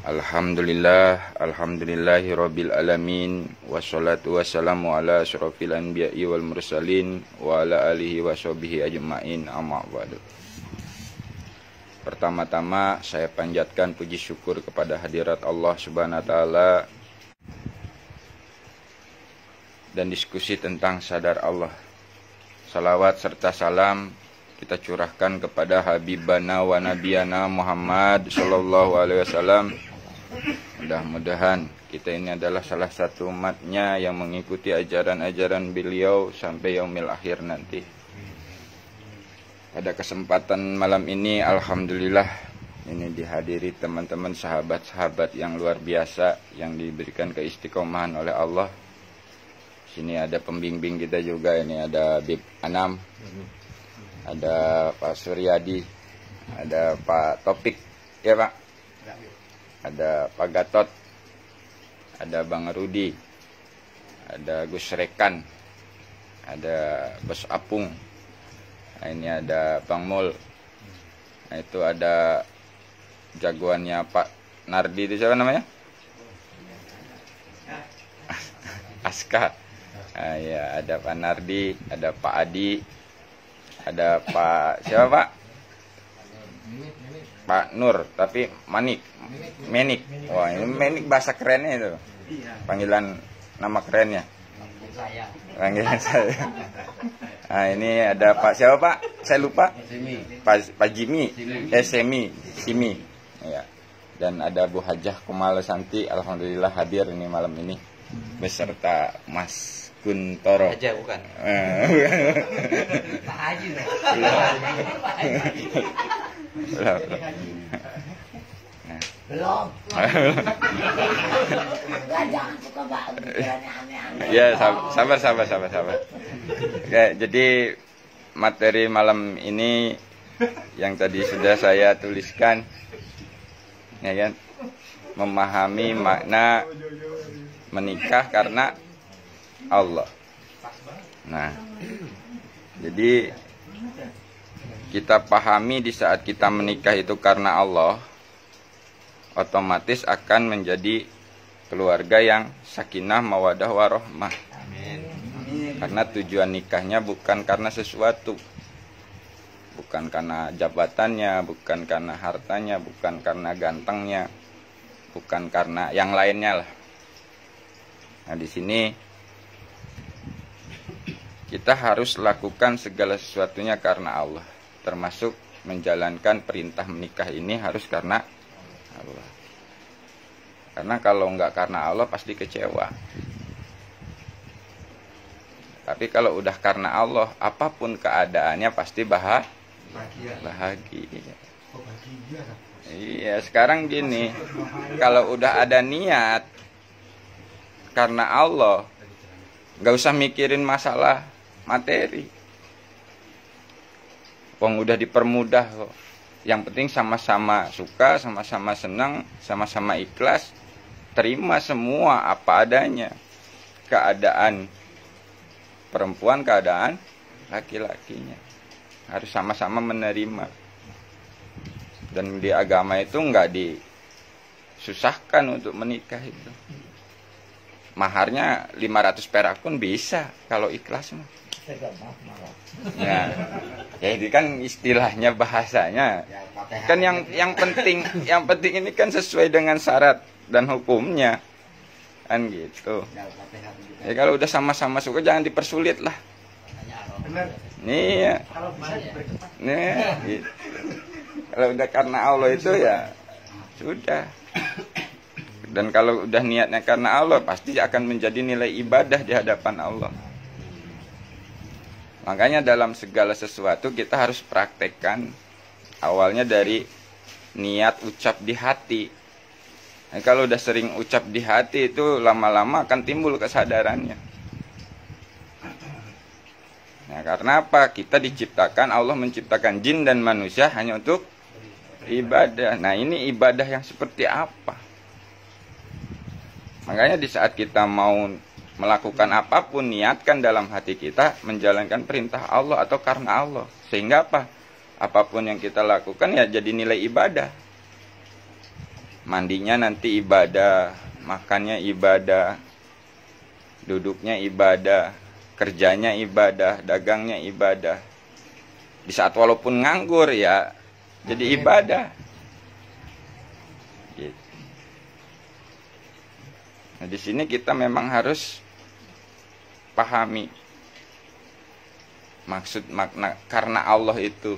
Alhamdulillahi rabbil alamin. Wassalatu wassalamu ala asyrafil anbiya'i wal mursalin wa ala alihi wa sahbihi ajma'in, amma ba'du. Pertama-tama saya panjatkan puji syukur kepada hadirat Allah Subhanahu wa taala dan diskusi tentang sadar Allah. Salawat serta salam kita curahkan kepada Habibana wa Nabiyana Muhammad sallallahu alaihi wasallam. Mudah-mudahan kita ini adalah salah satu umatnya yang mengikuti ajaran-ajaran beliau sampai yaumil akhir nanti. Pada kesempatan malam ini alhamdulillah ini dihadiri teman-teman sahabat-sahabat yang luar biasa yang diberikan keistiqomahan oleh Allah. Sini ada pembimbing kita juga, ini ada Bib Anam, ada Pak Suryadi, ada Pak Topik, ya Pak, ada Pak Gatot, ada Bang Rudi, ada Gus Rekan, ada Bos Apung, nah, ini ada Bang Mul, nah itu ada jagoannya Pak Nardi, itu siapa namanya? Aska. Nah, ya, ada Pak Nardi, ada Pak Adi, ada Pak siapa Pak? Pak Nur, tapi Menik. Wah, ini Menik bahasa kerennya itu. Panggilan nama kerennya. Panggilan saya. Nah, ini ada Pak siapa Pak? Saya lupa. Pak Jimmy. Simi. Ya. Dan ada Bu Hajah Kumala Santi, alhamdulillah hadir ini malam ini beserta Mas Kuntoro. Aja bukan. Pak Haji. Belum. Jangan suka aneh-aneh. Ya, sabar. Oke, jadi materi malam ini yang tadi sudah saya tuliskan, ya kan, memahami makna menikah karena Allah. Nah, jadi kita pahami di saat kita menikah itu karena Allah, otomatis akan menjadi keluarga yang sakinah, mawadah, warohmah. Karena tujuan nikahnya bukan karena sesuatu, bukan karena jabatannya, bukan karena hartanya, bukan karena gantengnya, bukan karena yang lainnya lah. Nah, di sini kita harus lakukan segala sesuatunya karena Allah, termasuk menjalankan perintah menikah ini harus karena Allah. Karena kalau enggak karena Allah pasti kecewa. Tapi kalau udah karena Allah, apapun keadaannya pasti bahagia. Iya, sekarang gini, kalau udah ada niat karena Allah, nggak usah mikirin masalah materi. Wong udah dipermudah kok. Yang penting sama-sama suka, sama-sama senang, sama-sama ikhlas, terima semua apa adanya. Keadaan perempuan, keadaan laki-lakinya harus sama-sama menerima. Dan di agama itu nggak disusahkan untuk menikah itu. Maharnya 500 perak pun bisa kalau ikhlas mah. Ya ini kan istilahnya, bahasanya. Kan yang penting ini kan sesuai dengan syarat dan hukumnya. Kan gitu. Ya kalau udah sama-sama suka jangan dipersulit lah. Nih ya. Nih. Gitu. Kalau udah karena Allah itu ya sudah. Dan kalau udah niatnya karena Allah, pasti akan menjadi nilai ibadah di hadapan Allah. Makanya dalam segala sesuatu kita harus praktekkan awalnya dari niat ucap di hati. Nah, kalau udah sering ucap di hati itu lama-lama akan timbul kesadarannya. Nah, karena apa? Kita diciptakan, Allah menciptakan jin dan manusia hanya untuk ibadah. Nah, ini ibadah yang seperti apa? Makanya di saat kita mau melakukan apapun, niatkan dalam hati kita menjalankan perintah Allah atau karena Allah. Sehingga apa? Apapun yang kita lakukan ya jadi nilai ibadah. mandinya nanti ibadah, makannya ibadah, duduknya ibadah, kerjanya ibadah, dagangnya ibadah. Di saat walaupun nganggur ya, jadi ibadah. Gitu. Nah, di sini kita memang harus pahami maksud makna karena Allah itu.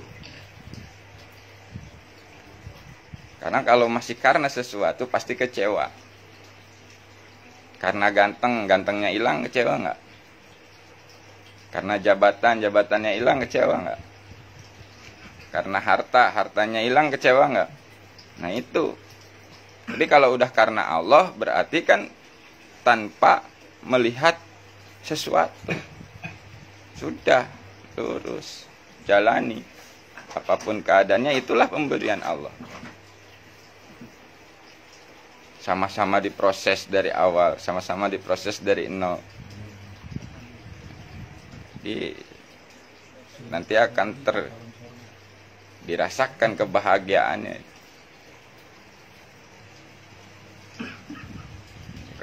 Karena kalau masih karena sesuatu pasti kecewa. Karena gantengnya hilang, kecewa nggak? Karena jabatannya hilang, kecewa nggak? Karena hartanya hilang, kecewa nggak? Nah itu. Jadi kalau udah karena Allah berarti kan tanpa melihat sesuatu. Sudah lurus, jalani. Apapun keadaannya, itulah pemberian Allah. Sama-sama diproses dari awal, sama-sama diproses dari nol. Jadi nanti akan dirasakan kebahagiaannya.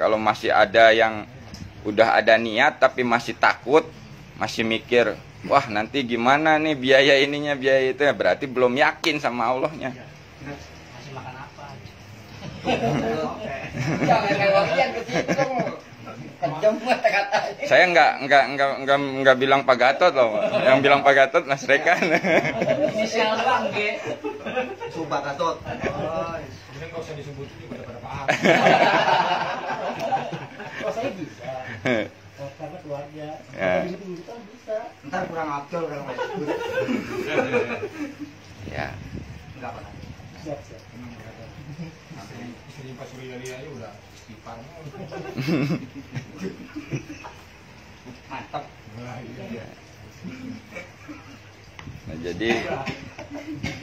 Kalau masih ada yang udah ada niat tapi masih takut, masih mikir, wah nanti gimana nih biaya ininya, biaya itu, ya berarti belum yakin sama Allahnya. Masih makan apa? Saya nggak bilang Pak Gatot loh, yang bilang Pak Gatot Mas Rekan. Inisial doang, Ge. Sumpah Gatot. Ini nggak usah disebutin juga pada paham. Oh, saya bisa. Karena keluarga. Ya. Bisa. Ntar kurang aktor kalau nggak disebut. Ya. Enggak apa-apa. Siap. Istri Pak Surya aja udah istighfar. Mantap. Nah, jadi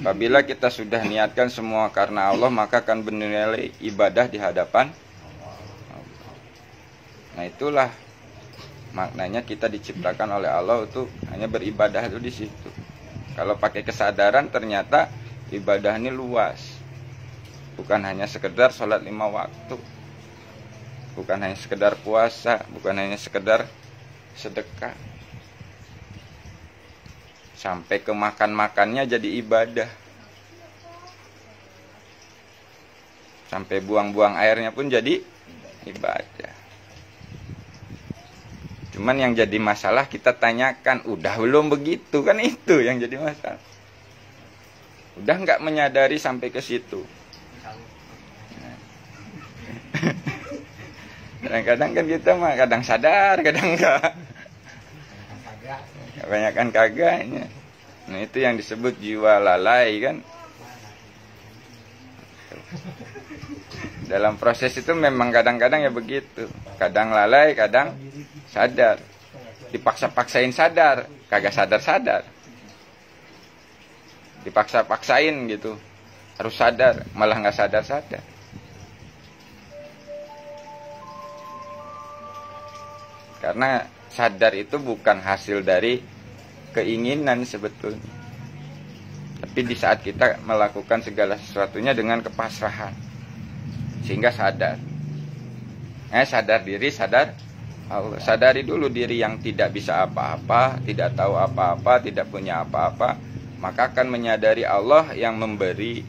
apabila kita sudah niatkan semua karena Allah, maka akan bernilai ibadah di hadapan Allah. Nah itulah maknanya kita diciptakan oleh Allah untuk hanya beribadah itu di situ. Kalau pakai kesadaran ternyata ibadah ini luas. Bukan hanya sekedar sholat 5 waktu. Bukan hanya sekedar puasa. Bukan hanya sekedar sedekah. Sampai ke makan-makannya jadi ibadah. Sampai buang-buang airnya pun jadi ibadah. Cuman yang jadi masalah kita tanyakan, udah belum begitu? Kan itu yang jadi masalah. Udah nggak menyadari sampai ke situ. Kadang-kadang kan kita mah kadang sadar, kadang enggak. Kebanyakan kagaknya. Nah itu yang disebut jiwa lalai kan. Dalam proses itu memang kadang-kadang ya begitu. Kadang lalai, kadang sadar. Dipaksa-paksain sadar, kagak sadar-sadar. Dipaksa-paksain gitu. Harus sadar, malah nggak sadar-sadar. Karena sadar itu bukan hasil dari keinginan sebetulnya. Tapi di saat kita melakukan segala sesuatunya dengan kepasrahan. Sehingga sadar. Sadar diri, sadar Allah. Sadari dulu diri yang tidak bisa apa-apa, tidak tahu apa-apa, tidak punya apa-apa. Maka akan menyadari Allah yang memberi,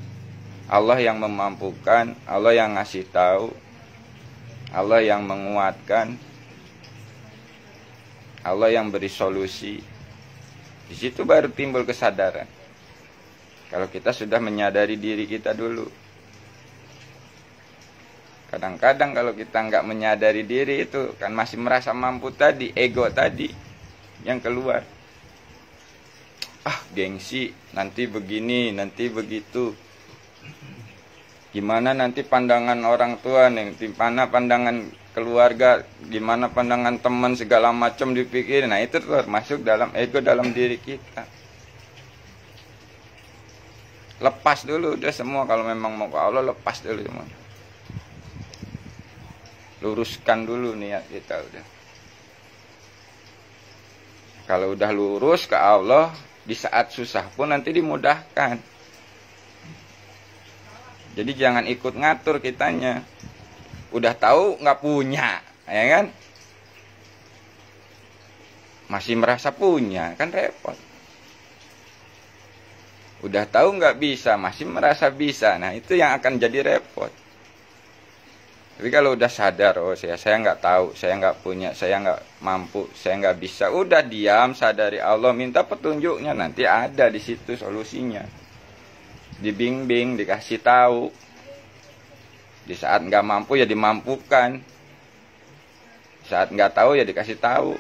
Allah yang memampukan, Allah yang ngasih tahu, Allah yang menguatkan, Allah yang beri solusi. Di situ baru timbul kesadaran. Kalau kita sudah menyadari diri kita dulu. Kadang-kadang kalau kita nggak menyadari diri itu kan masih merasa mampu tadi, ego tadi yang keluar. Gengsi, nanti begini, nanti begitu. Gimana nanti pandangan orang tua nih, gimana pandangan keluarga, gimana pandangan teman, segala macam dipikir. Nah itu termasuk dalam ego dalam diri kita. Lepas dulu udah semua. Kalau memang mau ke Allah, lepas dulu semua. Luruskan dulu niat kita udah. Kalau udah lurus ke Allah, di saat susah pun nanti dimudahkan. Jadi jangan ikut ngatur kitanya. Udah tahu nggak punya, ya kan? Masih merasa punya, kan repot. Udah tahu nggak bisa, masih merasa bisa. Nah, itu yang akan jadi repot. Tapi kalau udah sadar, oh saya nggak tahu, saya nggak punya, saya nggak mampu, saya nggak bisa. Udah diam, sadari Allah, minta petunjuknya. Nanti ada di situ solusinya. Dibimbing, dikasih tahu. Di saat nggak mampu ya dimampukan. Saat nggak tahu ya dikasih tahu.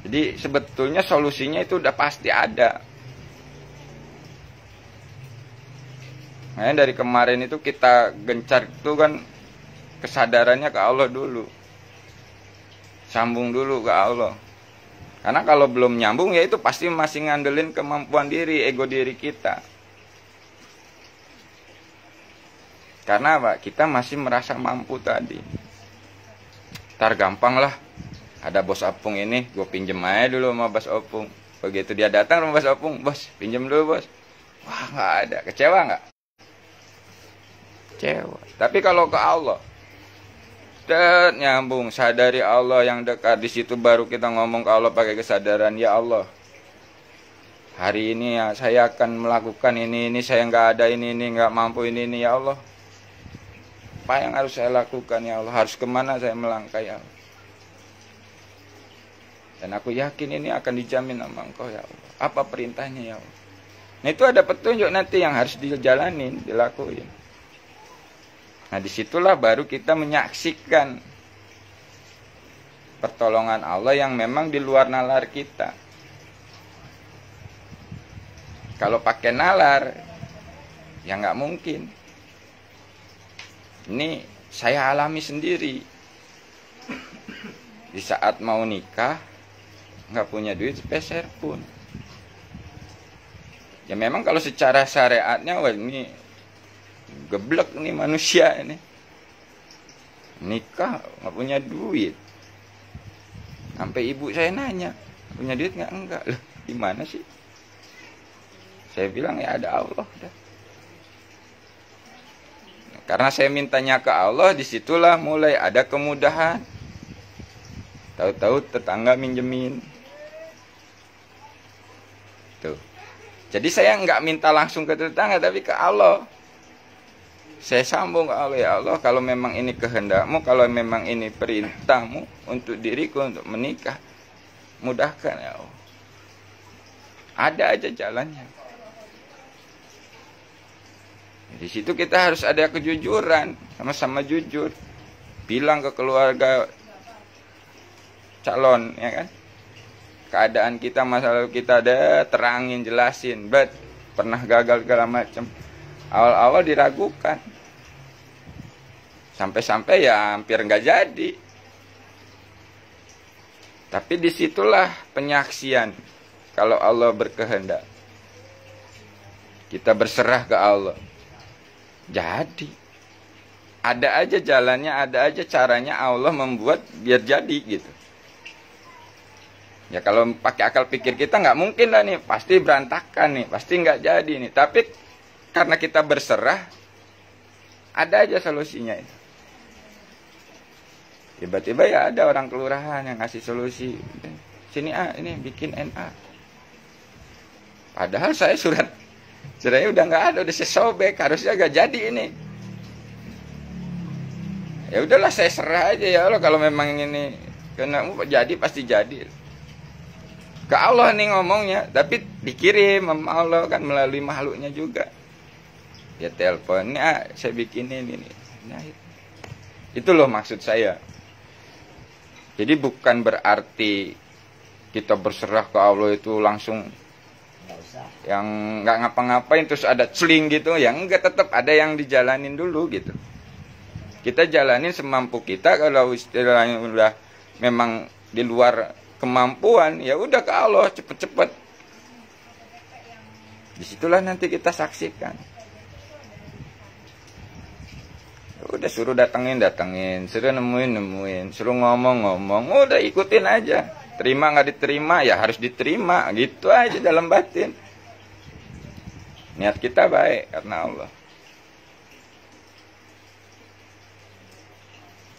Jadi sebetulnya solusinya itu udah pasti ada. Makanya dari kemarin itu kita gencar itu kan kesadarannya ke Allah dulu. Sambung dulu ke Allah. Karena kalau belum nyambung ya itu pasti masih ngandelin kemampuan diri, ego diri kita. Karena apa? Kita masih merasa mampu tadi. Ntar gampang lah. Ada bos Opung ini, gue pinjem aja dulu sama bos Opung. Begitu dia datang sama bos Opung, bos pinjem dulu bos. Wah nggak ada, kecewa nggak? Kecewa. Tapi kalau ke Allah, nyambung, sadari Allah yang dekat. Di situ baru kita ngomong ke Allah pakai kesadaran, ya Allah. Hari ini ya saya akan melakukan ini saya nggak ada ini nggak mampu ini ya Allah. Apa yang harus saya lakukan ya Allah? Harus kemana saya melangkah ya Allah? Dan aku yakin ini akan dijamin sama Engkau ya Allah. Apa perintahnya ya Allah? Nah itu ada petunjuk nanti yang harus dijalanin, dilakuin. Nah disitulah baru kita menyaksikan pertolongan Allah yang memang di luar nalar kita. Kalau pakai nalar, ya nggak mungkin. Ini saya alami sendiri. Di saat mau nikah, nggak punya duit sepeser pun. Ya memang kalau secara syariatnya, wah ini geblek nih manusia ini. Nikah nggak punya duit. Sampai ibu saya nanya, punya duit nggak? Enggak. Loh, gimana sih? Saya bilang ya ada Allah. Karena saya mintanya ke Allah, disitulah mulai ada kemudahan. Tahu-tahu tetangga minjemin. Tuh. Jadi saya nggak minta langsung ke tetangga, tapi ke Allah. Saya sambung ke Allah, ya Allah, kalau memang ini kehendakmu, kalau memang ini perintahmu untuk diriku untuk menikah, mudahkan ya Allah. Ada aja jalannya. Di situ kita harus ada kejujuran, sama-sama jujur. Bilang ke keluarga calon, ya kan? Keadaan kita, masalah kita ada, terangin, jelasin. But pernah gagal segala macam. Awal-awal diragukan. Sampai-sampai ya hampir nggak jadi. Tapi disitulah penyaksian. Kalau Allah berkehendak. Kita berserah ke Allah. Jadi. Ada aja jalannya, ada aja caranya Allah membuat biar jadi gitu. Ya kalau pakai akal pikir kita nggak mungkin lah nih, pasti berantakan nih, pasti nggak jadi nih. Tapi karena kita berserah, ada aja solusinya itu. Tiba-tiba ya ada orang kelurahan yang ngasih solusi. Sini ini bikin NA. Padahal saya suratnya udah nggak ada, udah saya sobek, harusnya nggak jadi ini. Ya udahlah saya serah aja ya Allah, kalau memang ini kena jadi pasti jadi. Ke Allah nih ngomongnya, tapi dikirim sama Allah kan melalui makhluknya juga. Ya teleponnya saya bikin ini. Nah, itu loh maksud saya. Jadi bukan berarti kita berserah ke Allah itu langsung yang nggak ngapa-ngapain terus ada celing gitu, ya enggak, tetap ada yang dijalanin dulu gitu. Kita jalanin semampu kita. Kalau istilahnya udah memang di luar kemampuan, ya udah ke Allah cepet-cepet. Disitulah nanti kita saksikan. Udah suruh datengin, suruh nemuin, suruh ngomong, udah ikutin aja. Terima nggak diterima, ya harus diterima, gitu aja dalam batin. Niat kita baik karena Allah.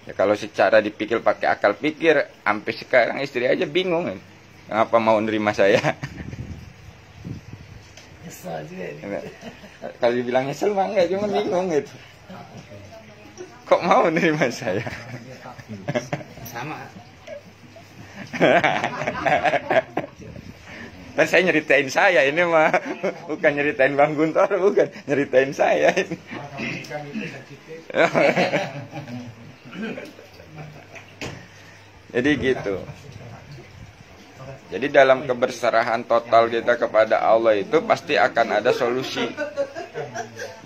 Ya kalau secara dipikir pakai akal pikir, sampai sekarang istri aja bingung. Kenapa mau nerima saya? Nyesel juga ini. Kalau dibilang nyesel mah enggak, cuma bingung gitu. Kok mau nerima saya? Sama. Kan saya nyeritain saya ini mah, bukan nyeritain Bang Guntur, bukan nyeritain saya ini. Jadi gitu. Jadi dalam keberserahan total kita kepada Allah itu pasti akan ada solusi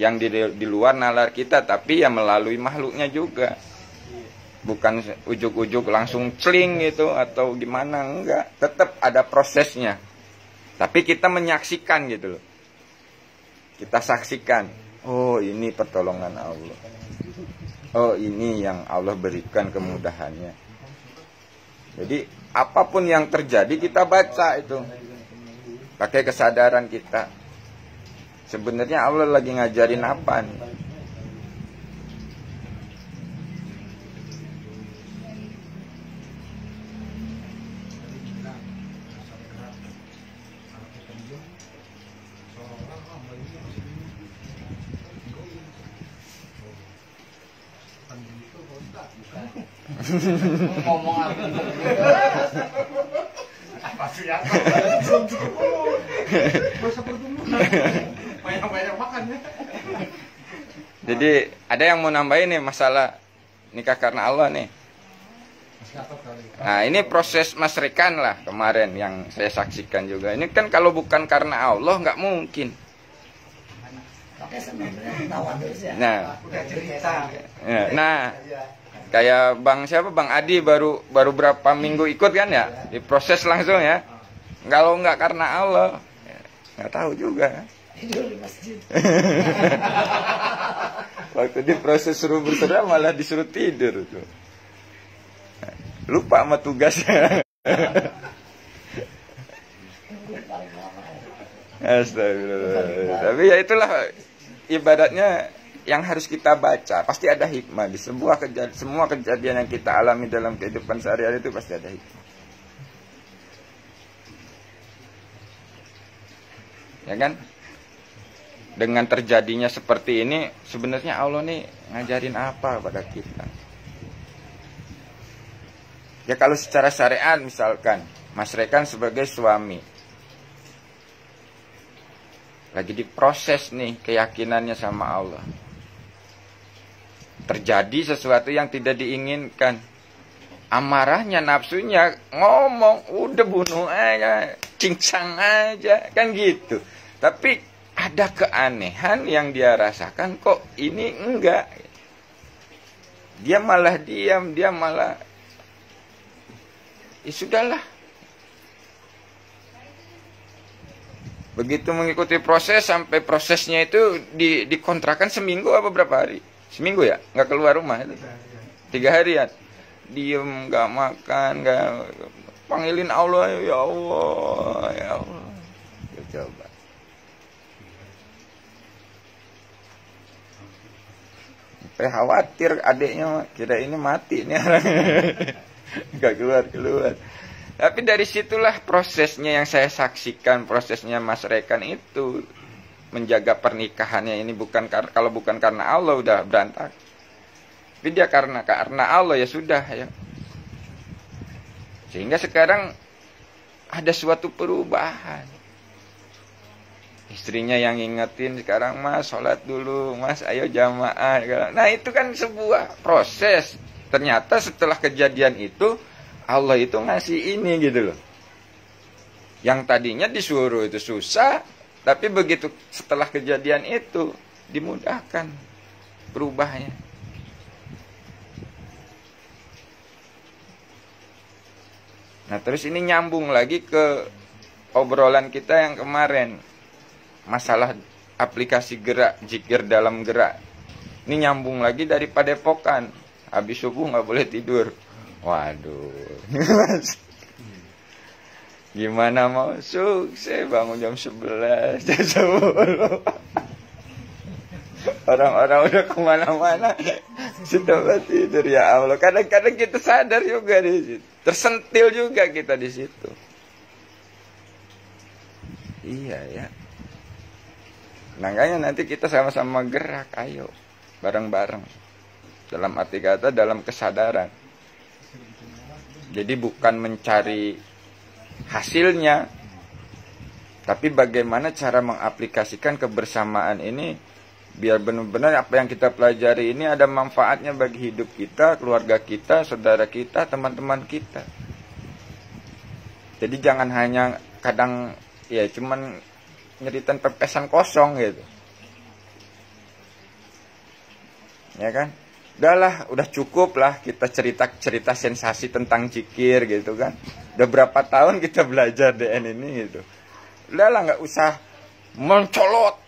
yang di luar nalar kita, tapi ya melalui makhluknya juga. Bukan ujuk-ujuk langsung celing gitu atau gimana, enggak. Tetap ada prosesnya. Tapi kita menyaksikan gitu loh. Kita saksikan, oh ini pertolongan Allah. Oh ini yang Allah berikan kemudahannya. Jadi apapun yang terjadi kita baca itu. Pakai kesadaran kita. Sebenarnya Allah lagi ngajarin apa nih? Ngomong apa? Pasti ya. Masa pertemuan. Banyak-banyak makan ya. Jadi ada yang mau nambahin nih masalah nikah karena Allah nih. Nah ini proses Mas Rekan lah kemarin yang saya saksikan juga. Ini kan kalau bukan karena Allah nggak mungkin. Oke, sebenarnya ketahuan terus ya. Udah cerita. Nah kayak Bang Adi baru berapa minggu ikut kan ya, diproses langsung ya. Kalau nggak karena Allah, ya, nggak tahu juga. Tidur di masjid. Waktu diproses suruh berserah malah disuruh tidur tuh. Lupa sama tugasnya. Astagfirullah. Tapi ya itulah ibadatnya yang harus kita baca. Pasti ada hikmah di semua kejadian yang kita alami dalam kehidupan sehari-hari itu pasti ada hikmah. Ya kan? Dengan terjadinya seperti ini, sebenarnya Allah nih ngajarin apa pada kita? Ya kalau secara syariat misalkan, Mas Rekan sebagai suami lagi diproses nih keyakinannya sama Allah. Terjadi sesuatu yang tidak diinginkan. Amarahnya, nafsunya ngomong, udah bunuh aja, cincang aja, kan gitu. Tapi ada keanehan yang dia rasakan, kok ini enggak. Dia malah diam, dia malah, ya sudahlah. Begitu mengikuti proses, sampai prosesnya itu dikontrakan seminggu apa berapa hari? Seminggu ya? Nggak keluar rumah itu? 3 harian. Diem, nggak makan, nggak panggilin Allah, ya Allah, ya Allah. Ya, coba. Sampai khawatir adiknya, kira ini mati nih orang. Nggak keluar. Tapi dari situlah prosesnya yang saya saksikan, prosesnya Mas Rekan itu menjaga pernikahannya ini kalau bukan karena Allah udah berantak. Tapi dia karena Allah ya sudah ya. Sehingga sekarang ada suatu perubahan. Istrinya yang ngingetin sekarang, Mas sholat dulu, Mas ayo jamaah. Nah itu kan sebuah proses. Ternyata setelah kejadian itu Allah itu ngasih ini gitu loh. Yang tadinya disuruh itu susah, tapi begitu setelah kejadian itu dimudahkan berubahnya. Nah terus ini nyambung lagi ke obrolan kita yang kemarin. Masalah aplikasi gerak, zikir dalam gerak. Ini nyambung lagi dari Padepokan. Habis subuh nggak boleh tidur. Waduh. Gimana mau sukses bangun jam 11, jam 10. Orang-orang udah kemana-mana. Sudah tidur ya Allah. Kadang-kadang kita sadar juga di situ. Tersentil juga kita di situ. Iya ya. Makanya nanti kita sama-sama gerak, ayo bareng-bareng. Dalam arti kata dalam kesadaran. Jadi bukan mencari hasilnya, tapi bagaimana cara mengaplikasikan kebersamaan ini biar benar-benar apa yang kita pelajari ini ada manfaatnya bagi hidup kita, keluarga kita, saudara kita, teman-teman kita. Jadi jangan hanya kadang ya cuman nyeritain pepesan kosong gitu. Ya kan? Udah cukup lah kita cerita sensasi tentang zikir gitu kan. Udah berapa tahun kita belajar DN ini gitu. Udahlah nggak usah mencolot,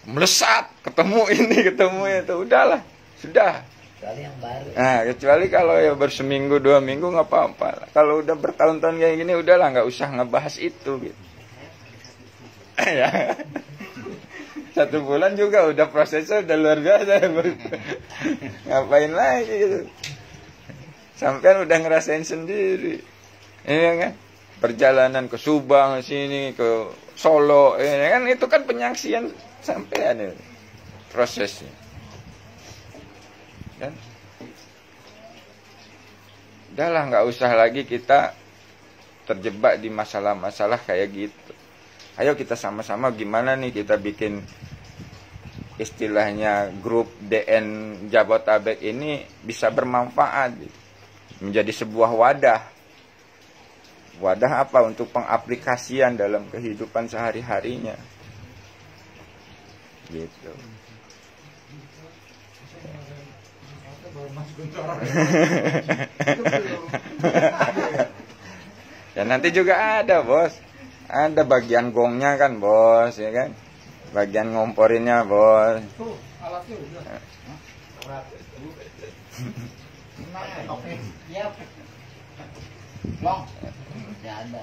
melesat, ketemu ini, ketemu itu. Udahlah, sudah. Kecuali yang baru. Nah, kecuali kalau ya berseminggu, 2 minggu nggak apa-apa. Kalau udah bertahun-tahun kayak gini, udahlah nggak usah ngebahas itu gitu. Ya. 1 bulan juga udah prosesnya udah luar biasa. Ngapain lagi gitu. Sampean udah ngerasain sendiri. Iya kan? Perjalanan ke Subang sini, ke Solo, ya kan itu kan penyaksian sampean itu. Prosesnya. Kan? Udahlah nggak usah lagi kita terjebak di masalah-masalah kayak gitu. Ayo kita sama-sama gimana nih kita bikin istilahnya grup DN Jabotabek ini bisa bermanfaat, menjadi sebuah wadah. Wadah apa? Untuk pengaplikasian dalam kehidupan sehari-harinya. Gitu. Ya nanti juga ada, Bos. Ada bagian gongnya kan, Bos, ya kan? Bagian ngomporinnya, Bos. Tuh, alatnya udah. Siap. Long. Ya ada.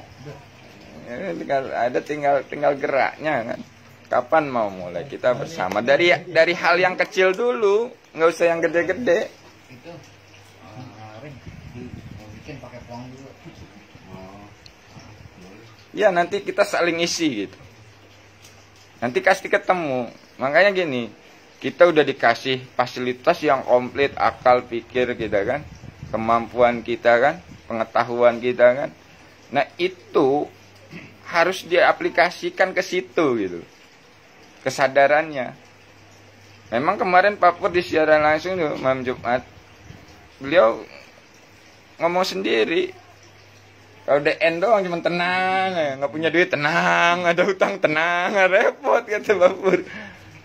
Tinggal geraknya kan. Kapan mau mulai kita bersama dari hal yang kecil dulu, nggak usah yang gede-gede. Itu ring mau bikin pakai pelang dulu. Ya nanti kita saling isi gitu. Nanti pasti ketemu. Makanya gini, kita udah dikasih fasilitas yang komplit, akal pikir kita kan, kemampuan kita kan, pengetahuan kita kan. Nah itu harus diaplikasikan ke situ gitu. Kesadarannya. Memang kemarin Pak Pur di siaran langsung tuh malam Jumat, beliau ngomong sendiri. Kalau DN doang cuma tenang, nggak punya duit tenang, ada hutang tenang, repot kata Pak Pur.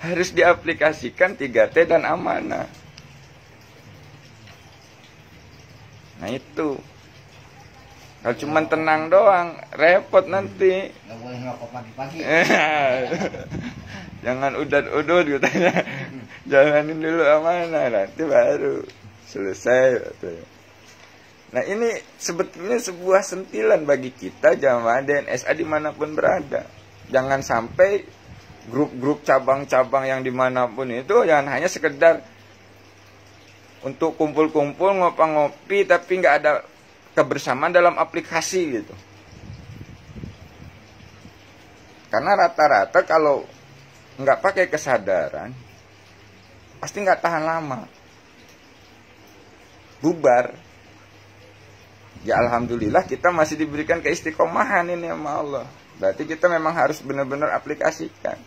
Harus diaplikasikan 3T dan amanah. Nah itu. Kalau cuma tenang doang, repot nanti. Nggak boleh ngerokok pagi-pagi. Jangan udat-udut katanya. Jalanin dulu amanah, nanti baru selesai katanya. Nah ini sebetulnya sebuah sentilan bagi kita jamaah DNSA dimanapun berada. Jangan sampai grup-grup cabang-cabang yang dimanapun itu jangan hanya sekedar untuk kumpul-kumpul ngopi-ngopi tapi nggak ada kebersamaan dalam aplikasi gitu. Karena rata-rata kalau nggak pakai kesadaran pasti nggak tahan lama, bubar. Ya alhamdulillah kita masih diberikan keistiqomahan ini sama Allah. Berarti kita memang harus benar-benar aplikasikan.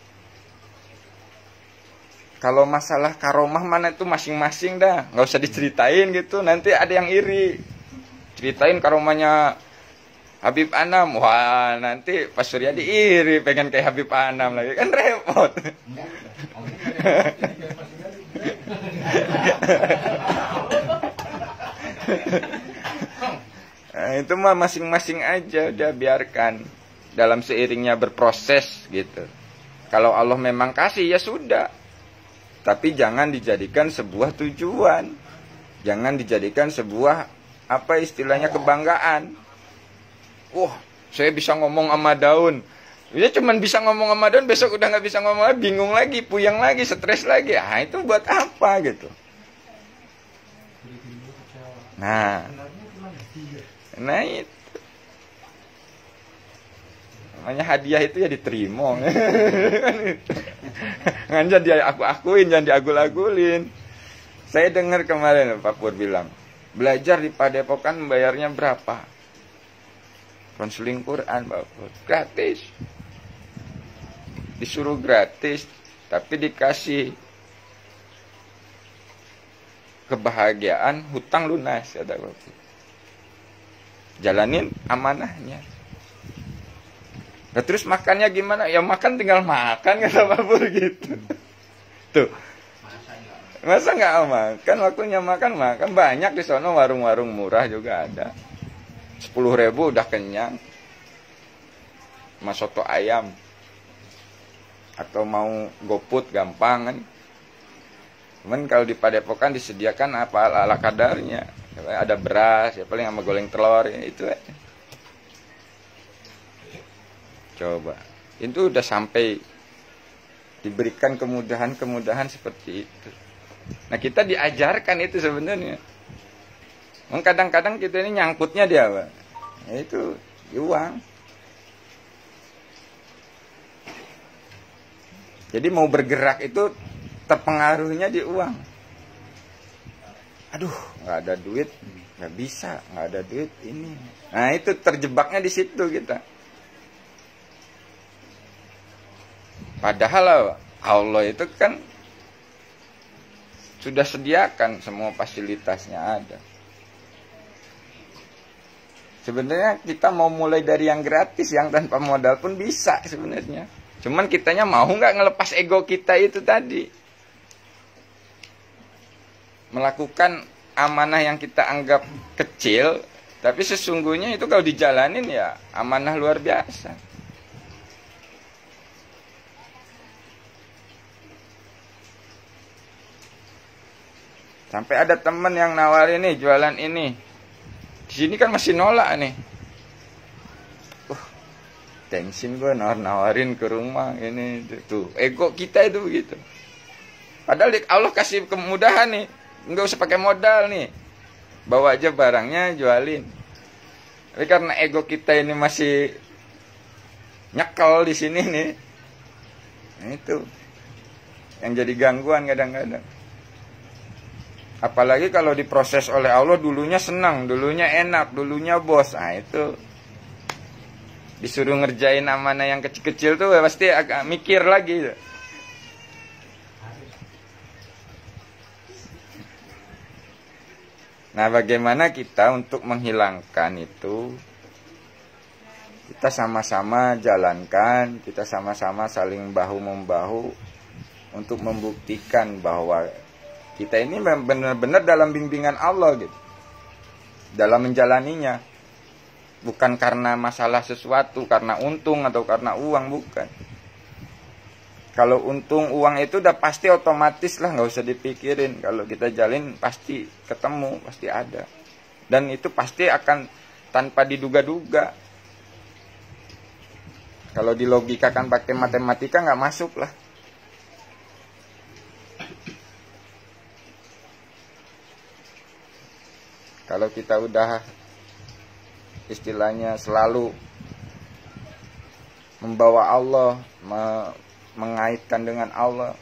Kalau masalah karomah mana itu masing-masing dah, nggak usah diceritain gitu. Nanti ada yang iri. Ceritain karomahnya Habib Anam, wah nanti Pak Suryadi iri pengen kayak Habib Anam lagi, kan repot. Nah, itu mah masing-masing aja, udah biarkan dalam seiringnya berproses gitu. Kalau Allah memang kasih ya sudah. Tapi jangan dijadikan sebuah tujuan. Jangan dijadikan sebuah apa istilahnya kebanggaan. Wah, saya bisa ngomong sama daun. Ya cuman bisa ngomong sama daun, besok udah nggak bisa ngomong, bingung lagi, puyeng lagi, stres lagi. Ah itu buat apa gitu? Nah itu namanya hadiah itu ya diterima. Jangan diaku-akuin, jangan diagul-agulin. Saya dengar kemarin Pak Pur bilang, belajar di Padepokan bayarnya berapa? Konseling Quran Pak Pur, gratis. Disuruh gratis, tapi dikasih kebahagiaan hutang lunas, kata Pak Pur. Jalanin amanahnya. Nah, terus makannya gimana? Ya makan tinggal makan, kata Pak Pur gitu. Tuh. Masa nggak makan? Waktunya makan. Banyak di sono warung-warung murah juga ada. 10.000 udah kenyang. Sama soto ayam. Atau mau GoFood gampang kan. Cuman kalau di Padepokan disediakan apa ala kadarnya. Ada beras, ya paling sama goreng telur, ya itu aja. Coba. Itu udah sampai diberikan kemudahan-kemudahan seperti itu. Nah kita diajarkan itu sebenarnya. Kadang-kadang kita ini nyangkutnya dia apa? Ya itu di uang. Jadi mau bergerak itu terpengaruhnya di uang. Aduh, nggak ada duit, nggak bisa, nggak ada duit ini. Nah itu terjebaknya di situ kita. Padahal Allah itu kan sudah sediakan semua fasilitasnya ada. Sebenarnya kita mau mulai dari yang gratis, yang tanpa modal pun bisa sebenarnya. Cuman kitanya mau nggak ngelepas ego kita itu tadi. Melakukan amanah yang kita anggap kecil, tapi sesungguhnya itu kalau dijalanin ya amanah luar biasa. Sampai ada temen yang nawarin nih jualan ini. Di sini kan masih nolak nih. Tensin gue nawarin ke rumah ini tuh. Ego kita itu begitu. Padahal Allah kasih kemudahan nih. Enggak usah pakai modal nih. Bawa aja barangnya, jualin. Tapi karena ego kita ini masih nyekel di sini nih. Nah, itu yang jadi gangguan kadang-kadang. Apalagi kalau diproses oleh Allah, dulunya senang, dulunya enak, dulunya bos. Nah itu disuruh ngerjain amanah yang kecil-kecil tuh pasti agak mikir lagi. Nah bagaimana kita untuk menghilangkan itu? Kita sama-sama jalankan, kita sama-sama saling bahu-membahu untuk membuktikan bahwa kita ini benar-benar dalam bimbingan Allah gitu. Dalam menjalaninya. Bukan karena masalah sesuatu, karena untung atau karena uang, bukan. Kalau untung uang itu udah pasti otomatis lah, nggak usah dipikirin. Kalau kita jalin pasti ketemu, pasti ada. Dan itu pasti akan tanpa diduga-duga. Kalau dilogikakan pakai matematika nggak masuk lah. Kalau kita udah istilahnya selalu membawa Allah, mengaitkan dengan Allah,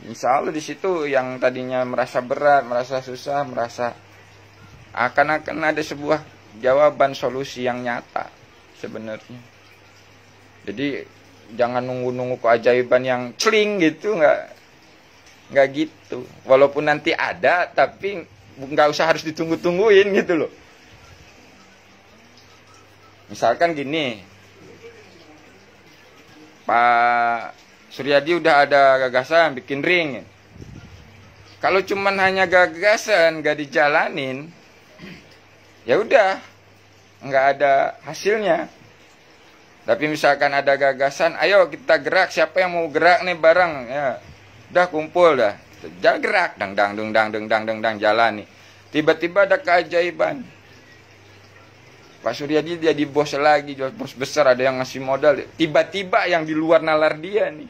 insya Allah di situ yang tadinya merasa berat, merasa susah, merasa akan ada sebuah jawaban solusi yang nyata sebenarnya. Jadi jangan nunggu-nunggu keajaiban yang celing gitu, nggak gitu. Walaupun nanti ada, tapi nggak usah harus ditunggu-tungguin gitu loh. Misalkan gini, Pak Suryadi udah ada gagasan bikin ring. Kalau cuman hanya gagasan nggak dijalanin, ya udah nggak ada hasilnya. Tapi misalkan ada gagasan, ayo kita gerak, siapa yang mau gerak nih bareng, ya udah kumpul dah. Jangan gerak, dang jalan nih. Tiba-tiba ada keajaiban. Pak Suryadi jadi bos lagi, bos besar, ada yang ngasih modal. Tiba-tiba yang di luar nalar dia nih.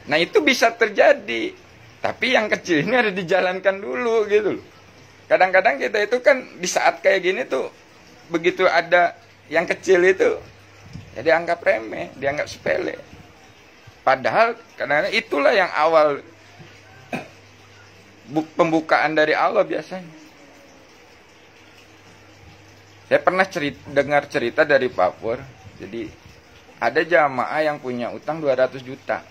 Nah itu bisa terjadi. Tapi yang kecil ini harus dijalankan dulu gitu loh. Kadang-kadang kita itu kan di saat kayak gini tuh, begitu ada yang kecil itu, ya dianggap remeh, dianggap sepele. Padahal kadang-kadang itulah yang awal pembukaan dari Allah biasanya. Saya pernah dengar cerita dari Pak Pur. Jadi ada jamaah yang punya utang 200 juta.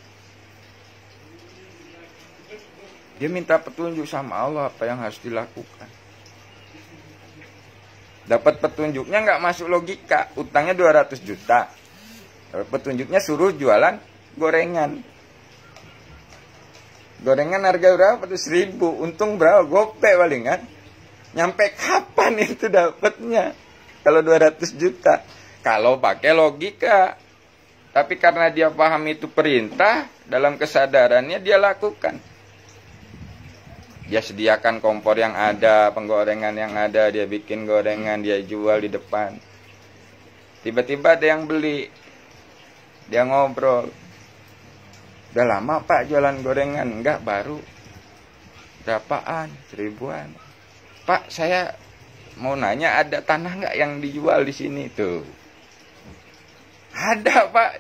Dia minta petunjuk sama Allah apa yang harus dilakukan. Dapat petunjuknya nggak masuk logika. Utangnya 200 juta. Dapat petunjuknya suruh jualan gorengan. Gorengan harga berapa tuh? 1.000. Untung berapa? Gope paling kan. Nyampe kapan itu dapatnya? Kalau 200 juta. Kalau pakai logika. Tapi karena dia paham itu perintah, dalam kesadarannya dia lakukan. Dia sediakan kompor yang ada, penggorengan yang ada, dia bikin gorengan, dia jual di depan. Tiba-tiba ada yang beli. Dia ngobrol. Udah lama Pak jualan gorengan? Enggak, baru. Berapaan? 1.000-an. Pak, saya mau nanya, ada tanah enggak yang dijual di sini tuh? Ada Pak.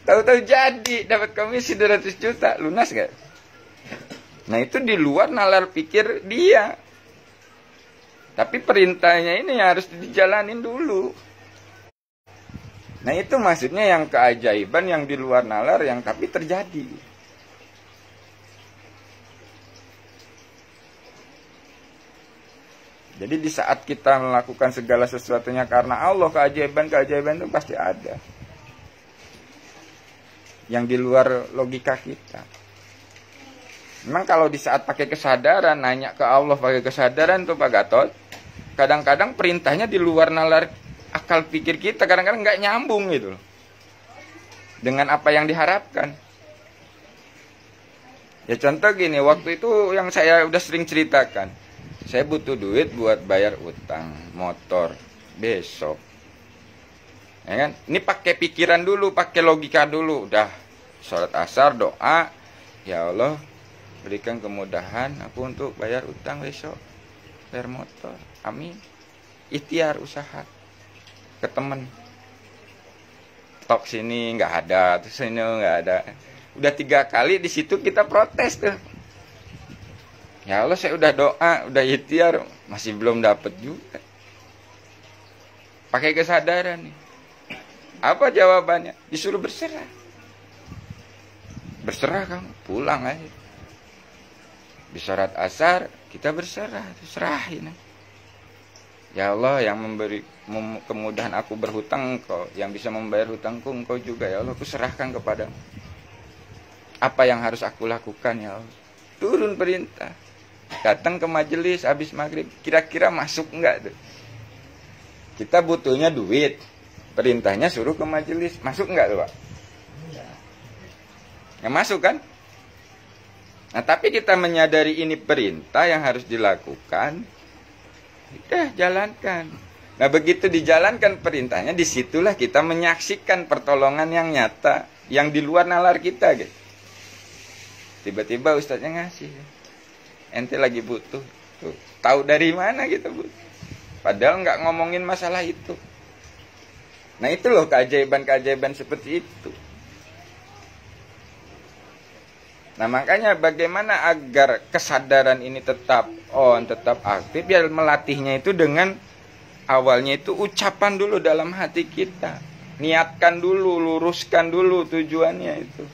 Tahu-tahu jadi dapat komisi 200 juta, lunas enggak? Nah itu di luar nalar pikir dia. Tapi perintahnya ini harus dijalanin dulu. Nah itu maksudnya yang keajaiban yang di luar nalar yang tapi terjadi. Jadi di saat kita melakukan segala sesuatunya karena Allah, keajaiban-keajaiban itu pasti ada. Yang di luar logika kita. Memang kalau di saat pakai kesadaran, nanya ke Allah pakai kesadaran tuh Pak Gatot, kadang-kadang perintahnya di luar nalar akal pikir kita, kadang-kadang nggak nyambung gitu loh dengan apa yang diharapkan. Ya contoh gini, waktu itu yang saya udah sering ceritakan, saya butuh duit buat bayar utang motor besok, ya kan? Ini pakai pikiran dulu, pakai logika dulu, udah sholat asar doa, ya Allah berikan kemudahan aku untuk bayar utang besok, bayar motor, amin. Ikhtiar usaha ke temen, tok sini nggak ada, terus sini nggak ada. Udah 3 kali di situ kita protes tuh. Ya Allah saya udah doa, udah ikhtiar, masih belum dapat juga. Pakai kesadaran nih. Apa jawabannya? Disuruh berserah. Berserah kamu, pulang aja. Di sholat asar kita berserah, serahin. Ya Allah yang memberi kemudahan aku berhutang Engkau, yang bisa membayar hutangku Engkau juga ya Allah, aku serahkan kepadamu. Apa yang harus aku lakukan ya Allah? Turun perintah. Datang ke majelis habis maghrib, kira-kira masuk enggak tuh? Kita butuhnya duit, perintahnya suruh ke majelis, masuk enggak tuh Pak? Nggak masuk kan? Nah tapi kita menyadari ini perintah yang harus dilakukan, udah jalankan. Nah begitu dijalankan perintahnya, disitulah kita menyaksikan pertolongan yang nyata, yang di luar nalar kita gitu. Tiba-tiba ustadznya ngasih, ente lagi butuh, tuh, tahu dari mana gitu bu? Padahal nggak ngomongin masalah itu. Nah itu loh keajaiban-keajaiban seperti itu. Nah makanya bagaimana agar kesadaran ini tetap on, tetap aktif, biar melatihnya itu dengan awalnya itu ucapan dulu dalam hati kita. Niatkan dulu, luruskan dulu tujuannya itu.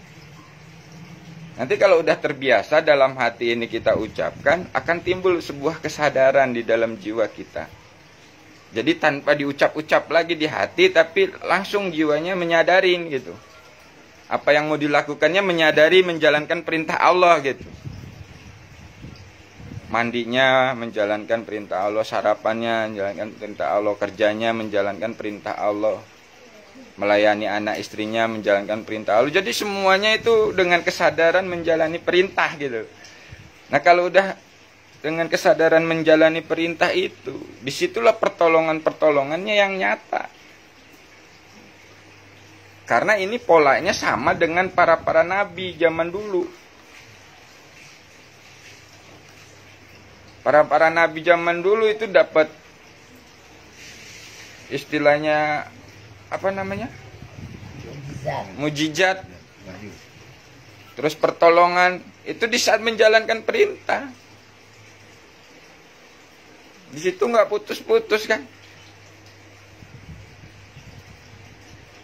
Nanti kalau udah terbiasa dalam hati ini kita ucapkan, akan timbul sebuah kesadaran di dalam jiwa kita. Jadi tanpa diucap-ucap lagi di hati, tapi langsung jiwanya menyadarin gitu. Apa yang mau dilakukannya menyadari menjalankan perintah Allah gitu. Mandinya menjalankan perintah Allah, sarapannya menjalankan perintah Allah, kerjanya menjalankan perintah Allah, melayani anak istrinya menjalankan perintah Allah. Jadi semuanya itu dengan kesadaran menjalani perintah gitu. Nah kalau udah dengan kesadaran menjalani perintah itu, disitulah pertolongan-pertolongannya yang nyata. Karena ini polanya sama dengan para nabi zaman dulu. Para nabi zaman dulu itu dapat istilahnya apa namanya? Mujizat. Terus pertolongan itu di saat menjalankan perintah. Di situ nggak putus-putus kan?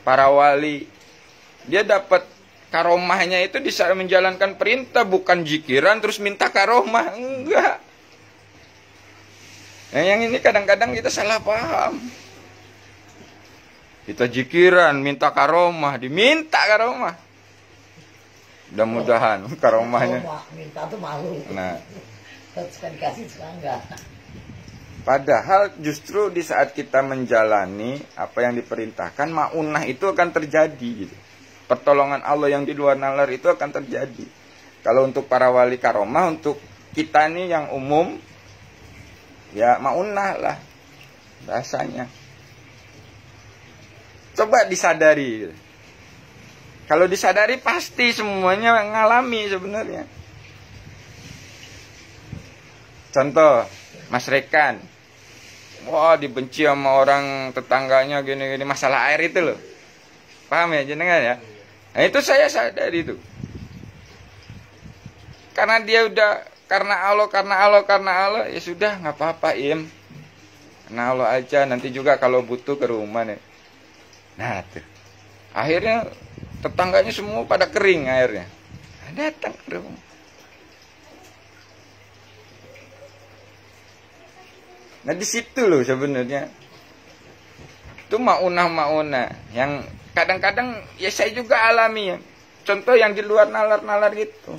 Para wali dia dapat karomahnya itu di saat menjalankan perintah, bukan jikiran terus minta karomah, enggak. Nah, yang ini kadang-kadang kita salah paham. Kita jikiran, minta karomah, diminta karomah. Mudah-mudahan karomahnya. Minta tuh malu. Nah, sekali kasih sekarang enggak. Padahal justru di saat kita menjalani apa yang diperintahkan, maunah itu akan terjadi gitu. Pertolongan Allah yang di luar nalar itu akan terjadi. Kalau untuk para wali karomah, untuk kita nih yang umum, ya maunah lah bahasanya. Coba disadari. Kalau disadari pasti semuanya ngalami sebenarnya. Contoh, Mas Rekan. Wah, dibenci sama orang tetangganya gini-gini masalah air itu loh. Paham ya jenengan ya? Nah, itu saya sadari itu. Karena dia udah karena Allah, ya sudah nggak apa-apa, Im. Karena Allah aja, nanti juga kalau butuh ke rumah nih. Nah, tuh. Akhirnya tetangganya semua pada kering airnya. Datang ke rumah. Nah, di situ loh sebenarnya. Itu maunah yang kadang-kadang ya saya juga alami ya. Contoh yang di luar nalar-nalar gitu.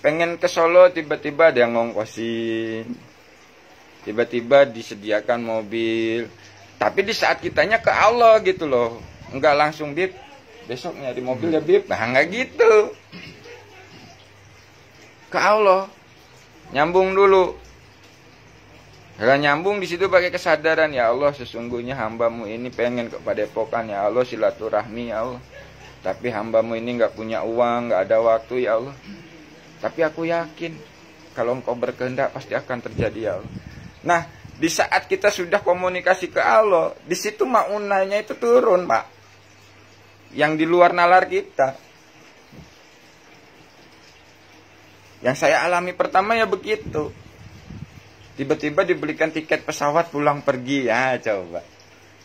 Pengen ke Solo tiba-tiba ada yang ngongkosin. Tiba-tiba disediakan mobil. Tapi di saat kitanya ke Allah gitu loh. Enggak langsung bib. Besok nyari mobil ya bib. Nah enggak gitu. Ke Allah. Nyambung dulu. Kalau nyambung di situ pakai kesadaran, ya Allah sesungguhnya hambamu ini pengen ke Padepokan, ya Allah silaturahmi ya Allah. Tapi hambamu ini enggak punya uang, enggak ada waktu ya Allah. Tapi aku yakin kalau Engkau berkehendak pasti akan terjadi ya Allah. Nah, di saat kita sudah komunikasi ke Allah, di situ maunahnya itu turun, Pak. Yang di luar nalar kita. Yang saya alami pertama ya begitu. Tiba-tiba dibelikan tiket pesawat pulang pergi, ya coba.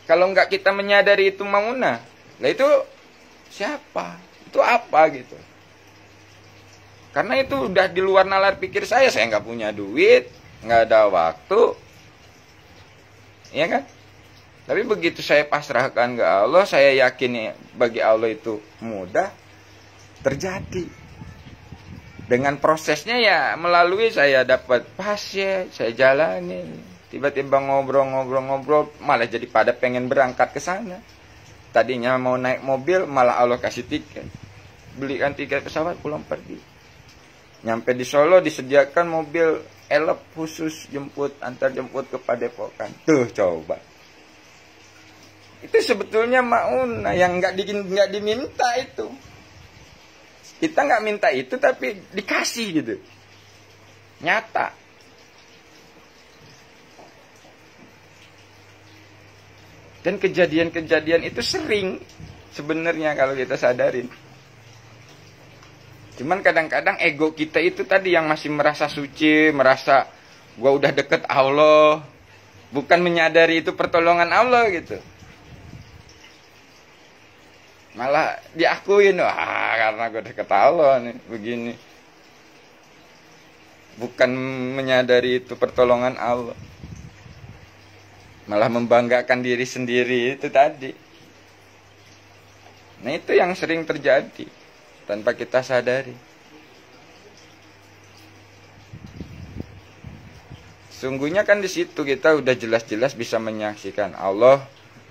Kalau enggak kita menyadari itu maunah, lah itu siapa? Itu apa gitu? Karena itu udah di luar nalar pikir saya nggak punya duit, nggak ada waktu, ya kan? Tapi begitu saya pasrahkan ke Allah, saya yakin bagi Allah itu mudah terjadi. Dengan prosesnya ya melalui saya dapat pasien, saya jalani. Tiba-tiba ngobrol, malah jadi pada pengen berangkat ke sana. Tadinya mau naik mobil, malah Allah kasih tiket. Belikan tiket pesawat pulang pergi. Nyampe di Solo disediakan mobil elep khusus antar jemput ke Padepokan. Tuh coba. Itu sebetulnya maunah yang nggak diminta itu. Kita nggak minta itu tapi dikasih gitu. Nyata. Dan kejadian-kejadian itu sering sebenarnya kalau kita sadarin. Cuman kadang-kadang ego kita itu tadi yang masih merasa suci, merasa gua udah deket Allah, bukan menyadari itu pertolongan Allah gitu. Malah diakuin, karena gua deket Allah nih, begini. Bukan menyadari itu pertolongan Allah. Malah membanggakan diri sendiri itu tadi. Nah itu yang sering terjadi. Tanpa kita sadari. Sungguhnya kan di situ kita udah jelas-jelas bisa menyaksikan Allah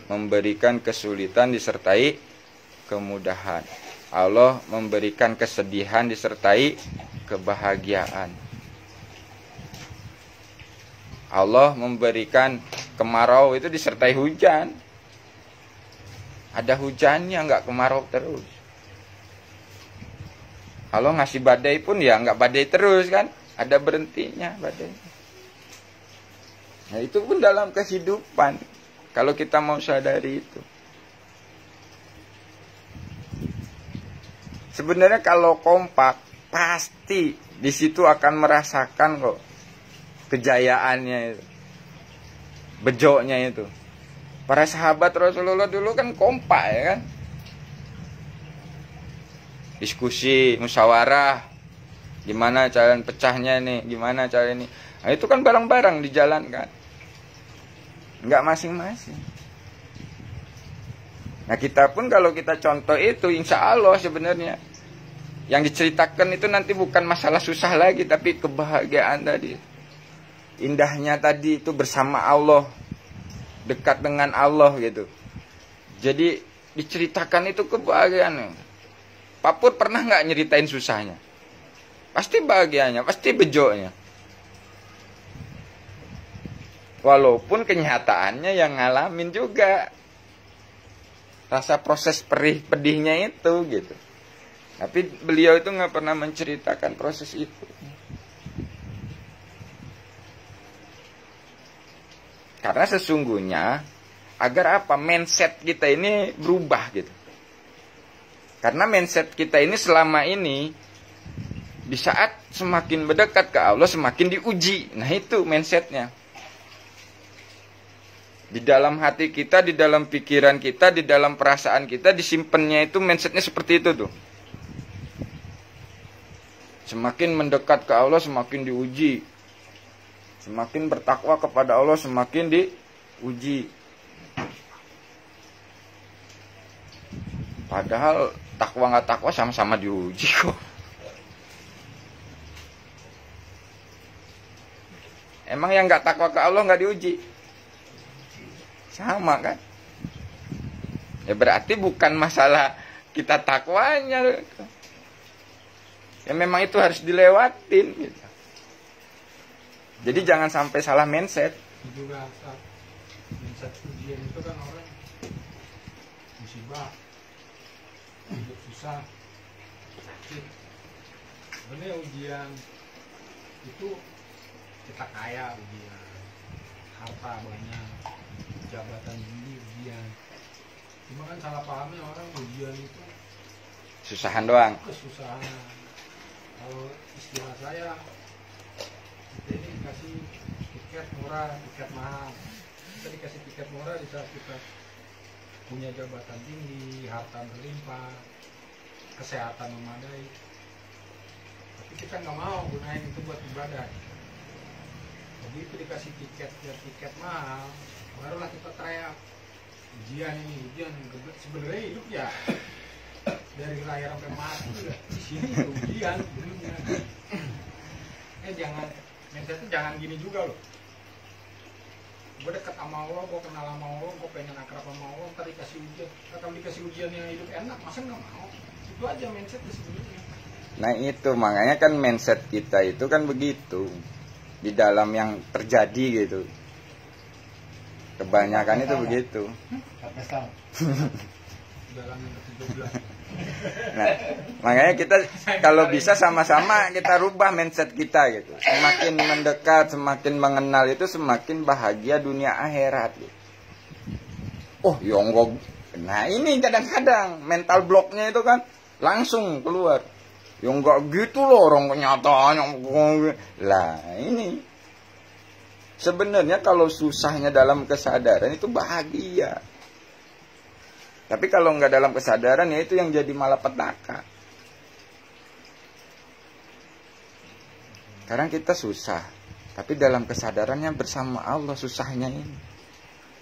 memberikan kesulitan disertai kemudahan. Allah memberikan kesedihan disertai kebahagiaan. Allah memberikan kemarau itu disertai hujan. Ada hujannya, nggak kemarau terus. Allah ngasih badai pun ya nggak badai terus kan, ada berhentinya badai. Nah itu pun dalam kehidupan. Kalau kita mau sadari itu. Sebenarnya kalau kompak, pasti di situ akan merasakan kok kejayaannya itu. Bejoknya itu. Para sahabat Rasulullah dulu kan kompak ya kan. Diskusi, musyawarah. Gimana cara pecahnya nih, gimana cara ini. Nah itu kan bareng-bareng dijalankan. Enggak masing-masing. Nah kita pun kalau kita contoh itu insya Allah sebenarnya yang diceritakan itu nanti bukan masalah susah lagi, tapi kebahagiaan tadi. Indahnya tadi itu bersama Allah, dekat dengan Allah gitu. Jadi diceritakan itu kebahagiaan. Pak Pur pernah nggak nyeritain susahnya? Pasti bahagianya, pasti bejoknya. Walaupun kenyataannya yang ngalamin juga rasa proses perih pedihnya itu gitu. Tapi beliau itu nggak pernah menceritakan proses itu. Karena sesungguhnya agar apa? Mindset kita ini berubah gitu. Karena mindset kita ini selama ini di saat semakin mendekat ke Allah semakin diuji. Nah itu mindsetnya. Di dalam hati kita, di dalam pikiran kita, di dalam perasaan kita disimpannya itu mindsetnya seperti itu tuh. Semakin mendekat ke Allah semakin diuji. Semakin bertakwa kepada Allah semakin diuji. Padahal takwa nggak takwa sama-sama diuji kok. Emang yang nggak takwa ke Allah nggak diuji? Sama kan? Ya berarti bukan masalah kita takwanya. Ya memang itu harus dilewatin gitu. Jadi jangan sampai salah mindset. Juga saat mindset ujian itu kan orang musibah, hidup susah. Sebenarnya ujian itu kita kaya ujian, harta banyak, jabatan tinggi ujian. Cuma kan salah pahamnya orang ujian itu Susahan doang. kesusahan. Kalau istilah saya, kita ini dikasih tiket murah, tiket mahal. Kita dikasih tiket murah di saat kita punya jabatan tinggi, harta berlimpah, kesehatan memadai. Tapi kita nggak mau gunain itu buat ibadah. Begitu dikasih tiket mahal, barulah kita teriak ujian ini, ujian. Sebenarnya hidup ya dari lahir sampai mati ya di sini ujian sebenarnya. Jangan mindset itu jangan gini juga loh. Gue dekat sama Allah, gue kenal sama Allah, gue pengen akrab sama Allah, ntar dikasih ujian. Kalau dikasih ujian yang hidup enak, masa nggak mau? Itu aja mindset sebenarnya. Nah itu makanya kan mindset kita itu kan begitu. Di dalam yang terjadi gitu. Kebanyakan itu begitu. Dalam yang ke-17. Nah, makanya kita kalau bisa sama-sama kita rubah mindset kita gitu. Semakin mendekat, semakin mengenal itu semakin bahagia dunia akhirat gitu. Oh, yonggok. Nah, ini kadang-kadang mental blocknya itu kan langsung keluar. Ya enggak gitu loh orang kenyataannya. Lah, ini sebenarnya kalau susahnya dalam kesadaran itu bahagia. Tapi kalau nggak dalam kesadaran ya itu yang jadi malapetaka. Sekarang kita susah, tapi dalam kesadarannya bersama Allah susahnya ini.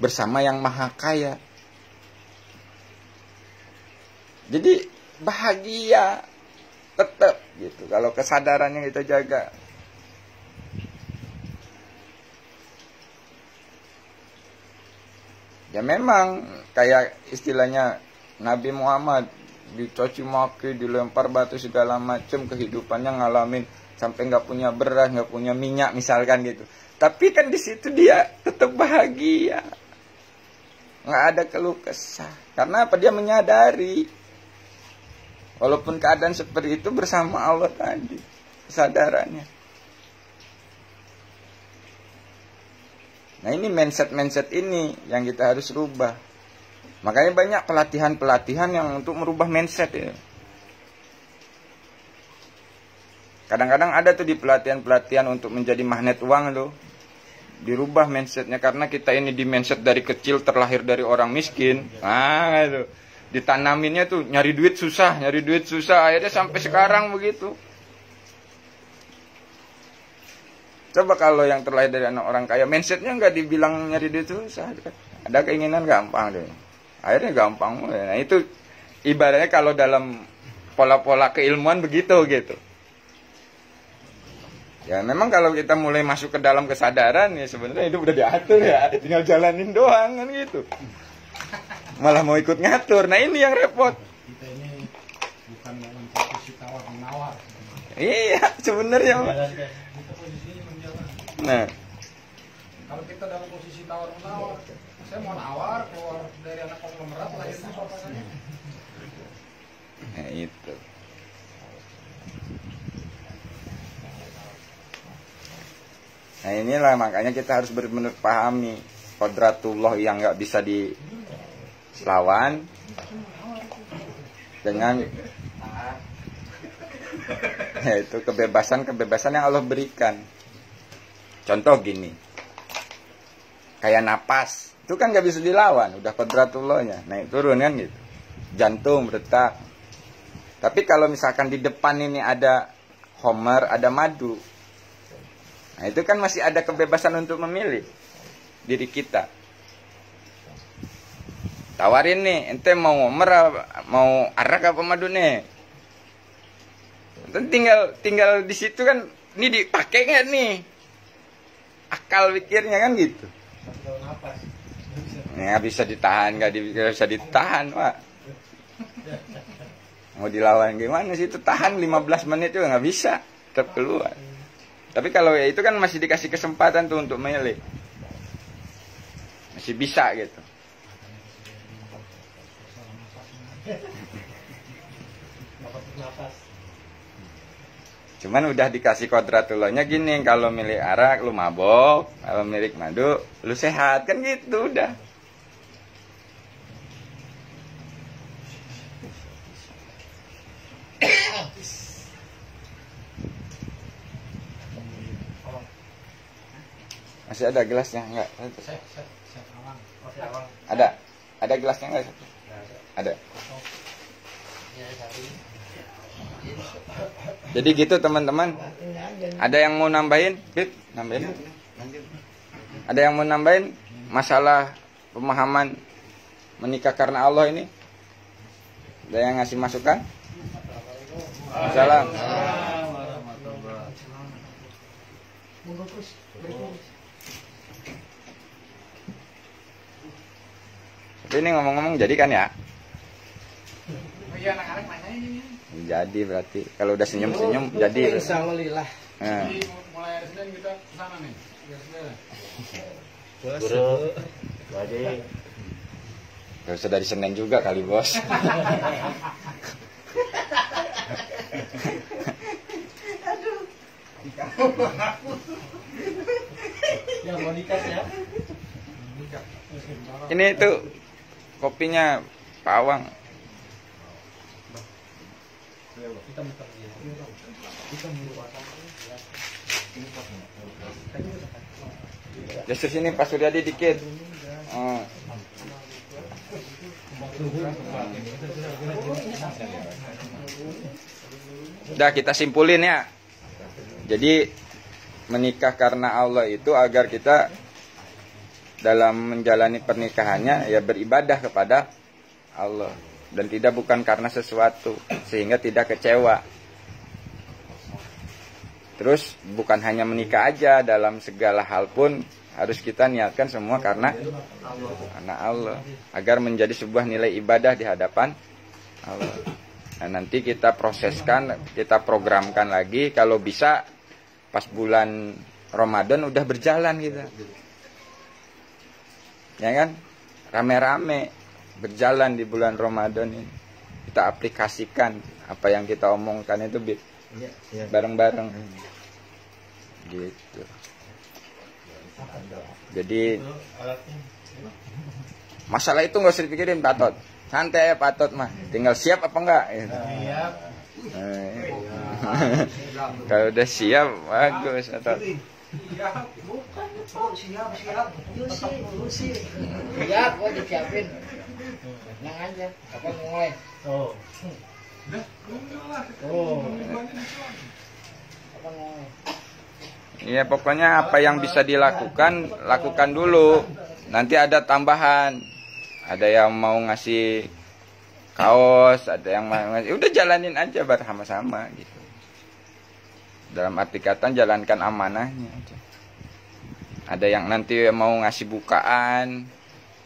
Bersama yang maha kaya. Jadi bahagia tetap gitu kalau kesadarannya kita jaga. Ya memang kayak istilahnya Nabi Muhammad dicaci maki, dilempar batu segala macam, kehidupannya ngalamin sampai nggak punya beras, nggak punya minyak misalkan gitu. Tapi kan di situ dia tetap bahagia, nggak ada keluh kesah. Karena apa? Dia menyadari walaupun keadaan seperti itu bersama Allah tadi, kesadarannya. Nah ini mindset ini yang kita harus rubah. Makanya banyak pelatihan-pelatihan yang untuk merubah mindset ya. Kadang-kadang ada tuh di pelatihan-pelatihan untuk menjadi magnet uang tuh. Dirubah mindsetnya karena kita ini di mindset dari kecil terlahir dari orang miskin. Nah itu ditanaminnya tuh nyari duit susah. Akhirnya sampai sekarang begitu. Coba kalau yang terlahir dari anak orang kaya, mindsetnya nggak dibilang nyari duit susah. Ada keinginan gampang deh. Akhirnya gampang. Nah itu ibaratnya kalau dalam pola-pola keilmuan begitu gitu. Ya memang kalau kita mulai masuk ke dalam kesadaran ya sebenarnya hidup udah diatur ya, tinggal jalanin doang kan gitu. Malah mau ikut ngatur. Nah ini yang repot. Kita ini bukan dalam posisi tawar menawar. Iya sebenarnya. Kita posisinya menjalan. Nah Kalau kita dalam posisi tawar menawar, saya mau nawar keluar dari anak konglomerat lahirnya apa saja. nah itu. Nah inilah makanya kita harus benar-benar pahami kodratullah yang nggak bisa dilawan dengan yaitu kebebasan yang Allah berikan. Contoh gini, kayak napas itu kan nggak bisa dilawan, udah kodratullahnya naik turun kan gitu, jantung berdetak. Tapi kalau misalkan di depan ini ada homer, ada madu, nah itu kan masih ada kebebasan untuk memilih diri kita. Tawarin nih, ente mau ngomer, mau arak apa madu nih? Tinggal di situ kan, ini dipakai nggak nih? Akal pikirnya kan gitu. Nggak bisa ditahan, nggak bisa ditahan, Pak. Mau dilawan gimana sih? Itu tahan 15 menit juga nggak bisa, tetap keluar. Tapi kalau ya itu kan masih dikasih kesempatan tuh untuk memilih. Masih bisa gitu. Cuman udah dikasih kodratullahnya gini, kalau milih arak lu mabok, kalau milih madu lu sehat, kan gitu udah. Masih ada gelasnya enggak? Ada gelasnya enggak? Ada. Jadi gitu teman-teman. Ada yang mau nambahin? Bip, nambahin. Ada yang mau nambahin masalah pemahaman menikah karena Allah ini? Ada yang ngasih masukan? Salam. Tapi ini ngomong-ngomong jadi kan ya? Oh iya, anak-anak nanya ini. Jadi berarti kalau udah senyum-senyum jadi. Insyaallah. Nah. Jadi mulai hari Senin kita kesana nih. Guru, wajib. Gak usah dari Senin juga kali bos. Yang mau nikah ya? Ini tuh kopinya pawang. Kita muter dia. Kita Geser sini Pak Suryadi dikit. Oh. Udah kita simpulin ya. Jadi menikah karena Allah itu agar kita dalam menjalani pernikahannya ya beribadah kepada Allah dan tidak bukan karena sesuatu sehingga tidak kecewa. Terus bukan hanya menikah aja, dalam segala hal pun harus kita niatkan semua karena Allah agar menjadi sebuah nilai ibadah di hadapan Allah. Nah, nanti kita proseskan, kita programkan lagi kalau bisa pas bulan Ramadan udah berjalan kita. Ya kan? Rame-rame berjalan di bulan Ramadan ini. Kita aplikasikan apa yang kita omongkan itu bareng-bareng. Gitu. Jadi masalah itu nggak usah dipikirin Pak Tot. Santai ya Pak Tot mah. Tinggal siap apa enggak? Siap. Kalau udah siap bagus Pak Tot. Siap. Bukan. Oh, siap. Siap, gua disiapin. Tenang aja, kapan mulai? Oh. Dah, enggak lah. Oh. Kapan mulai? Iya pokoknya apa yang bisa dilakukan lakukan dulu. Nanti ada tambahan. Ada yang mau ngasih kaos, ada yang mau ngasih. Udah jalanin aja bersama-sama gitu. Dalam arti kata jalankan amanahnya aja. Ada yang nanti mau ngasih bukaan.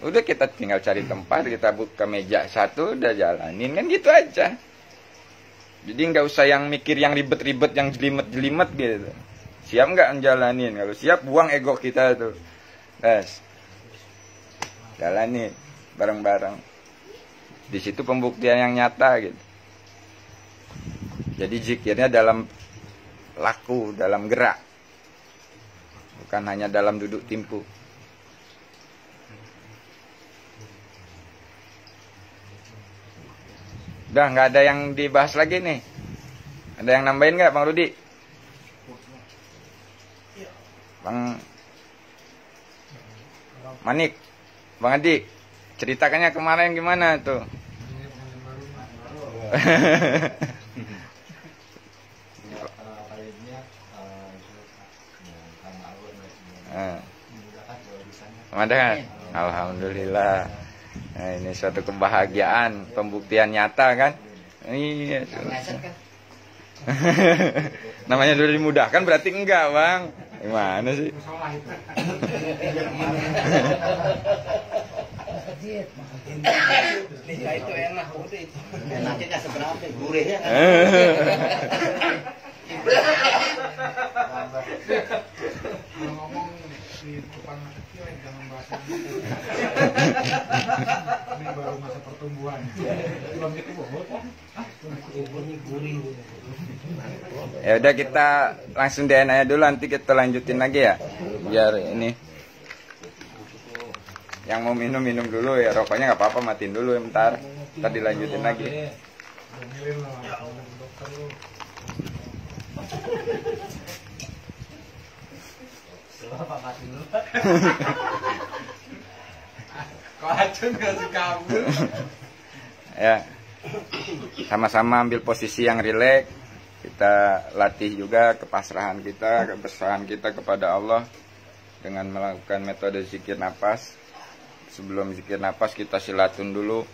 Udah kita tinggal cari tempat, kita buka meja satu, udah jalanin kan gitu aja. Jadi nggak usah yang mikir yang ribet-ribet, yang jelimet-jelimet gitu. Siap nggak menjalanin? Kalau siap buang ego kita tuh. Guys, jalanin bareng-bareng. Di situ pembuktian yang nyata gitu. Jadi zikirnya dalam laku, dalam gerak, bukan hanya dalam duduk timpu. Udah nggak ada yang dibahas lagi nih. Ada yang nambahin nggak Bang Rudi? Bang Manik, Bang Adi, ceritakannya kemarin gimana tuh? Ada, alhamdulillah. Nah, ini suatu kebahagiaan, pembuktian nyata kan? Iya. Namanya dulu dimudahkan berarti enggak, Bang. Gimana sih? Itu enak, udah itu. Nanti nggak seberapa, gurih ya. Kalau ngomong di depan anak kecil jangan bahasa ini baru masa pertumbuhan. Belum dikubur. Kuburnya gurih. Ya udah kita langsung DNA dulu, nanti kita lanjutin lagi ya. Biar ini yang mau minum dulu ya, rokoknya nggak apa-apa, matiin dulu bentar. Ntar dilanjutin lagi. Dengerin lah dokter lu. Kok acun kasih kabur. Ya, sama-sama ambil posisi yang rileks. Kita latih juga kepasrahan kita, kebersahan kita kepada Allah dengan melakukan metode zikir napas. Sebelum zikir napas kita silatun dulu.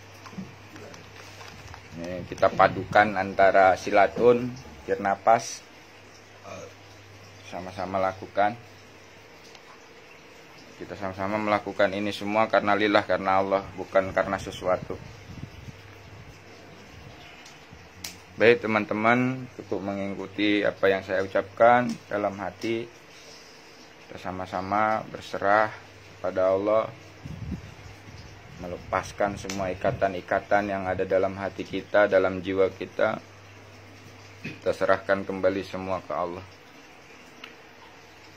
Ini kita padukan antara silatun, zikir napas. Sama-sama lakukan. Kita sama-sama melakukan ini semua karena lillah, karena Allah, bukan karena sesuatu. Baik teman-teman, cukup mengikuti apa yang saya ucapkan dalam hati. Kita sama-sama berserah pada Allah, melepaskan semua ikatan-ikatan yang ada dalam hati kita, dalam jiwa kita. Kita serahkan kembali semua ke Allah.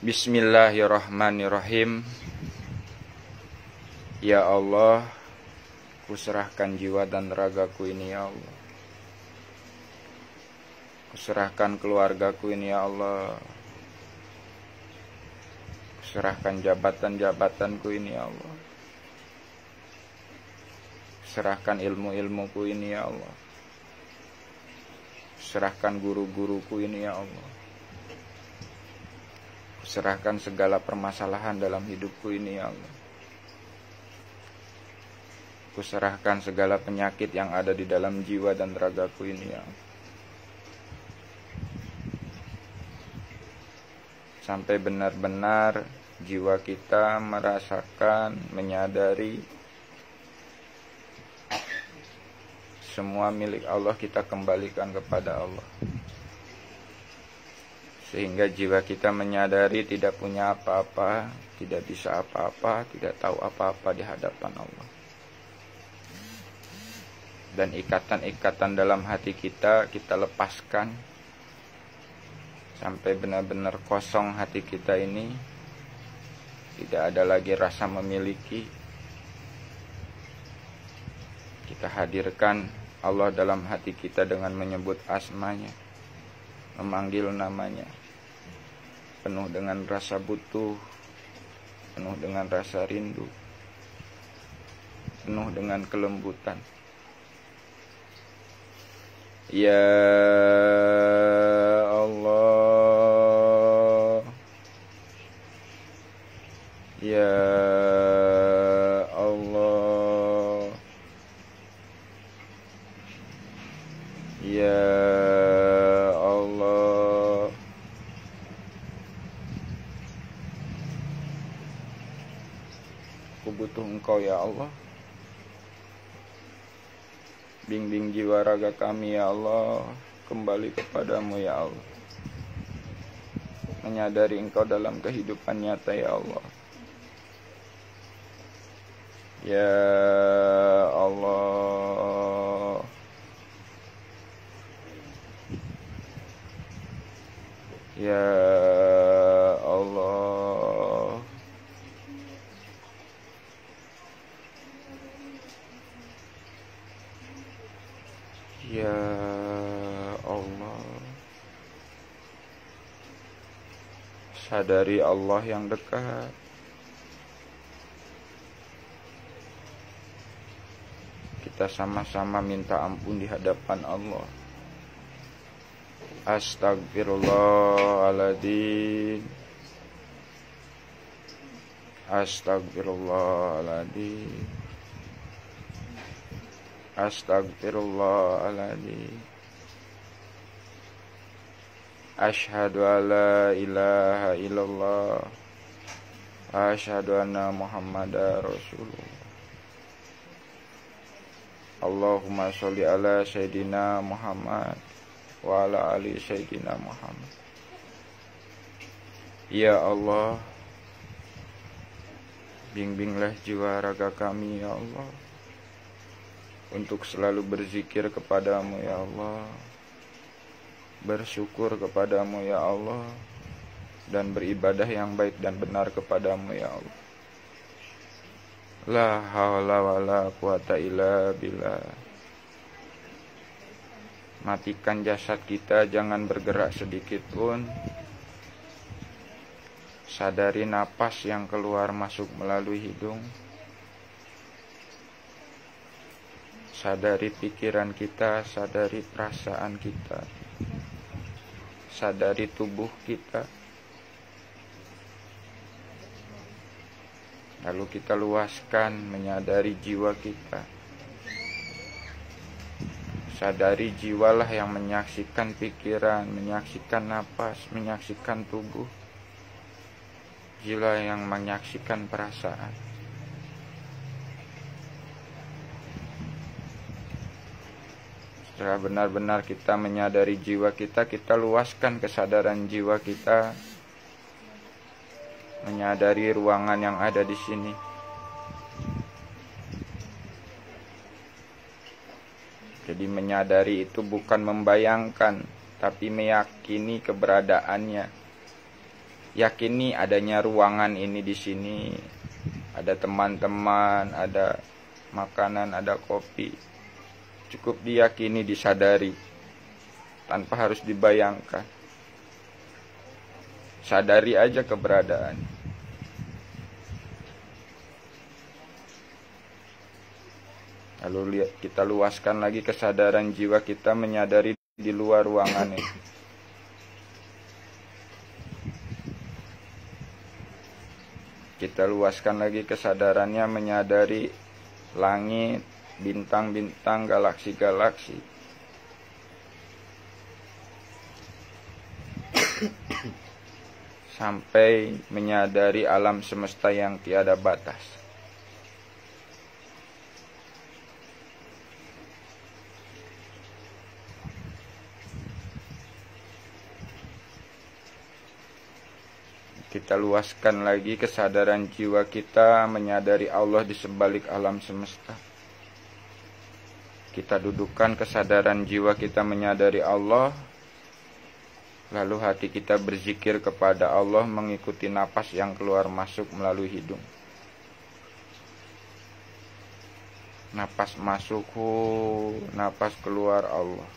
Bismillahirrahmanirrahim. Ya Allah, kuserahkan jiwa dan ragaku ini ya Allah. Kuserahkan keluargaku ini ya Allah. Kuserahkan jabatan-jabatanku ini ya Allah. Serahkan ilmu-ilmuku ini ya Allah. Serahkan guru-guruku ini ya Allah. Serahkan segala permasalahan dalam hidupku ini ya Allah. Kuserahkan segala penyakit yang ada di dalam jiwa dan ragaku ini ya Allah. Sampai benar-benar jiwa kita merasakan, menyadari semua milik Allah kita kembalikan kepada Allah. Sehingga jiwa kita menyadari tidak punya apa-apa, tidak bisa apa-apa, tidak tahu apa-apa di hadapan Allah. Dan ikatan-ikatan dalam hati kita lepaskan. Sampai benar-benar kosong hati kita ini. Tidak ada lagi rasa memiliki. Kita hadirkan Allah dalam hati kita dengan menyebut asmanya, memanggil namanya, penuh dengan rasa butuh, penuh dengan rasa rindu, penuh dengan kelembutan. Ya Allah, Ya Allah, Ya Allah. Aku butuh Engkau ya Allah. Bimbing jiwa raga kami ya Allah, kembali kepadamu ya Allah. Menyadari Engkau dalam kehidupan nyata ya Allah. Ya Allah, Ya Allah, Ya Allah. Sadari Allah yang dekat. Kita sama-sama minta ampun di hadapan Allah. Astagfirullahaladzim, Astagfirullahaladzim, Astagfirullahaladzim. Asyhadu an la ilaha illallah, asyhadu anna Muhammadar Rasulullah. Allahumma sholli ala Sayyidina Muhammad wa ala ali Sayyidina Muhammad. Ya Allah, bimbinglah jiwa raga kami ya Allah, untuk selalu berzikir kepadamu ya Allah, bersyukur kepadamu ya Allah, dan beribadah yang baik dan benar kepadamu ya Allah. La haula wa la quwata illa billah. Matikan jasad kita, jangan bergerak sedikit pun. Sadari napas yang keluar masuk melalui hidung. Sadari pikiran kita, sadari perasaan kita, sadari tubuh kita. Lalu kita luaskan, menyadari jiwa kita. Sadari jiwalah yang menyaksikan pikiran, menyaksikan napas, menyaksikan tubuh. Jiwa yang menyaksikan perasaan. Setelah benar-benar kita menyadari jiwa kita, kita luaskan kesadaran jiwa kita. Menyadari ruangan yang ada di sini. Jadi menyadari itu bukan membayangkan, tapi meyakini keberadaannya. Yakini adanya ruangan ini di sini. Ada teman-teman, ada makanan, ada kopi. Cukup diyakini, disadari, tanpa harus dibayangkan. Sadari aja keberadaan. Lalu kita luaskan lagi kesadaran jiwa kita, menyadari di luar ruangan ini. Kita luaskan lagi kesadarannya, menyadari langit, bintang-bintang, galaksi-galaksi. Sampai menyadari alam semesta yang tiada batas. Kita luaskan lagi kesadaran jiwa kita, menyadari Allah di sebalik alam semesta. Kita dudukkan kesadaran jiwa kita menyadari Allah. Lalu hati kita berzikir kepada Allah mengikuti napas yang keluar masuk melalui hidung. Napas masuk, napas keluar Allah.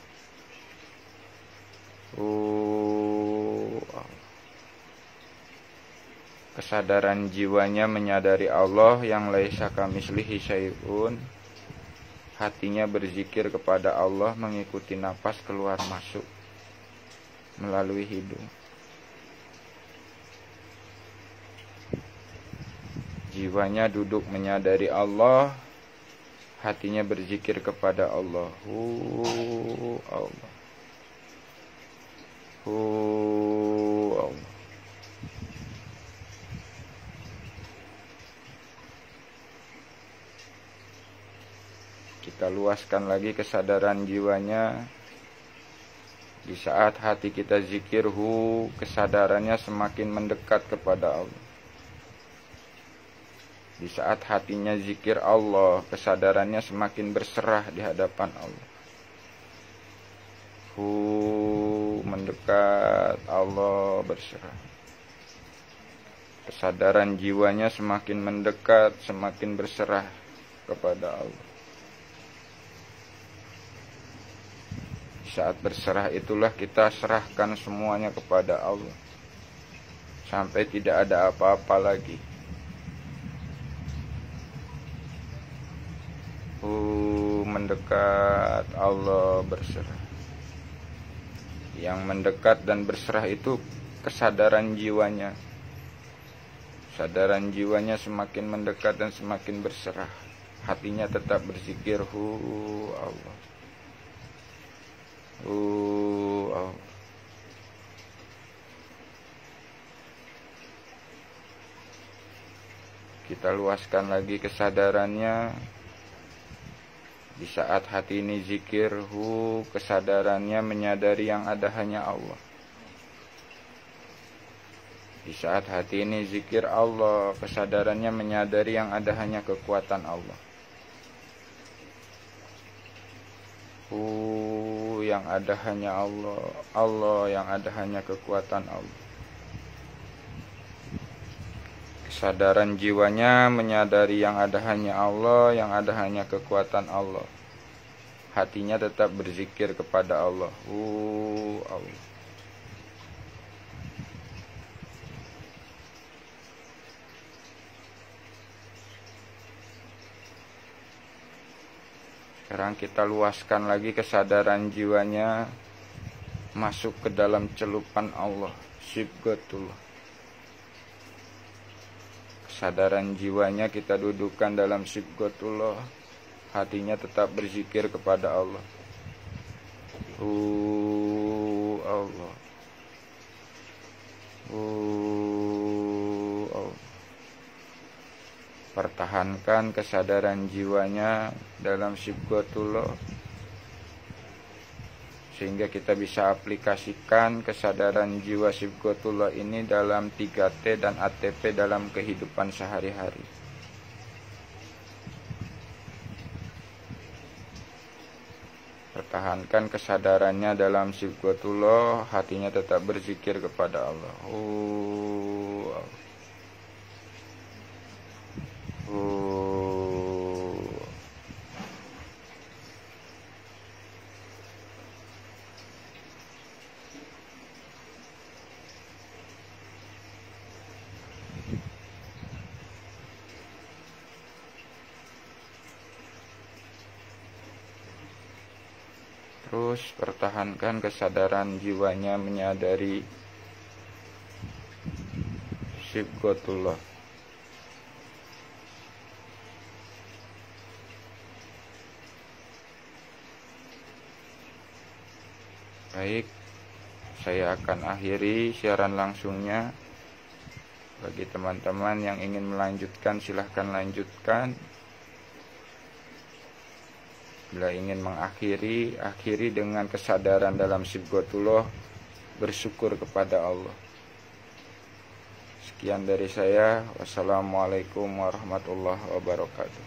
Allah. Kesadaran jiwanya menyadari Allah yang laisa kamislihi syai'un. Hatinya berzikir kepada Allah mengikuti napas keluar masuk melalui hidung. Jiwanya duduk menyadari Allah, hatinya berzikir kepada Allah. Allah. Allah. Kita luaskan lagi kesadaran jiwanya. Di saat hati kita zikir, kesadarannya semakin mendekat kepada Allah. Di saat hatinya zikir Allah, kesadarannya semakin berserah di hadapan Allah. Mendekat, Allah berserah. Kesadaran jiwanya semakin mendekat, semakin berserah kepada Allah. Saat berserah itulah kita serahkan semuanya kepada Allah, sampai tidak ada apa-apa lagi. Mendekat, Allah berserah. Yang mendekat dan berserah itu kesadaran jiwanya. Kesadaran jiwanya semakin mendekat dan semakin berserah. Hatinya tetap berzikir, Allah. Allah. Kita luaskan lagi kesadarannya. Di saat hati ini zikir, kesadarannya menyadari yang ada hanya Allah. Di saat hati ini zikir Allah, kesadarannya menyadari yang ada hanya kekuatan Allah. Yang ada hanya Allah, Allah yang ada hanya kekuatan Allah. Kesadaran jiwanya menyadari yang ada hanya Allah, yang ada hanya kekuatan Allah. Hatinya tetap berzikir kepada Allah. Allah. Sekarang kita luaskan lagi kesadaran jiwanya masuk ke dalam celupan Allah, Sibghatullah. Kesadaran jiwanya kita dudukkan dalam Sibghatullah, hatinya tetap berzikir kepada Allah. Allah. Allah. Pertahankan kesadaran jiwanya dalam Sibghatullah, sehingga kita bisa aplikasikan kesadaran jiwa Sibghatullah ini dalam 3T dan ATP dalam kehidupan sehari-hari. Pertahankan kesadarannya dalam Sibghatullah, hatinya tetap berzikir kepada Allah. Terus pertahankan kesadaran jiwanya menyadari Sibghatullah. Baik, saya akan akhiri siaran langsungnya. Bagi teman-teman yang ingin melanjutkan, silahkan lanjutkan. Bila ingin mengakhiri, akhiri dengan kesadaran dalam Sibghatullah, bersyukur kepada Allah. Sekian dari saya. Wassalamualaikum warahmatullahi wabarakatuh.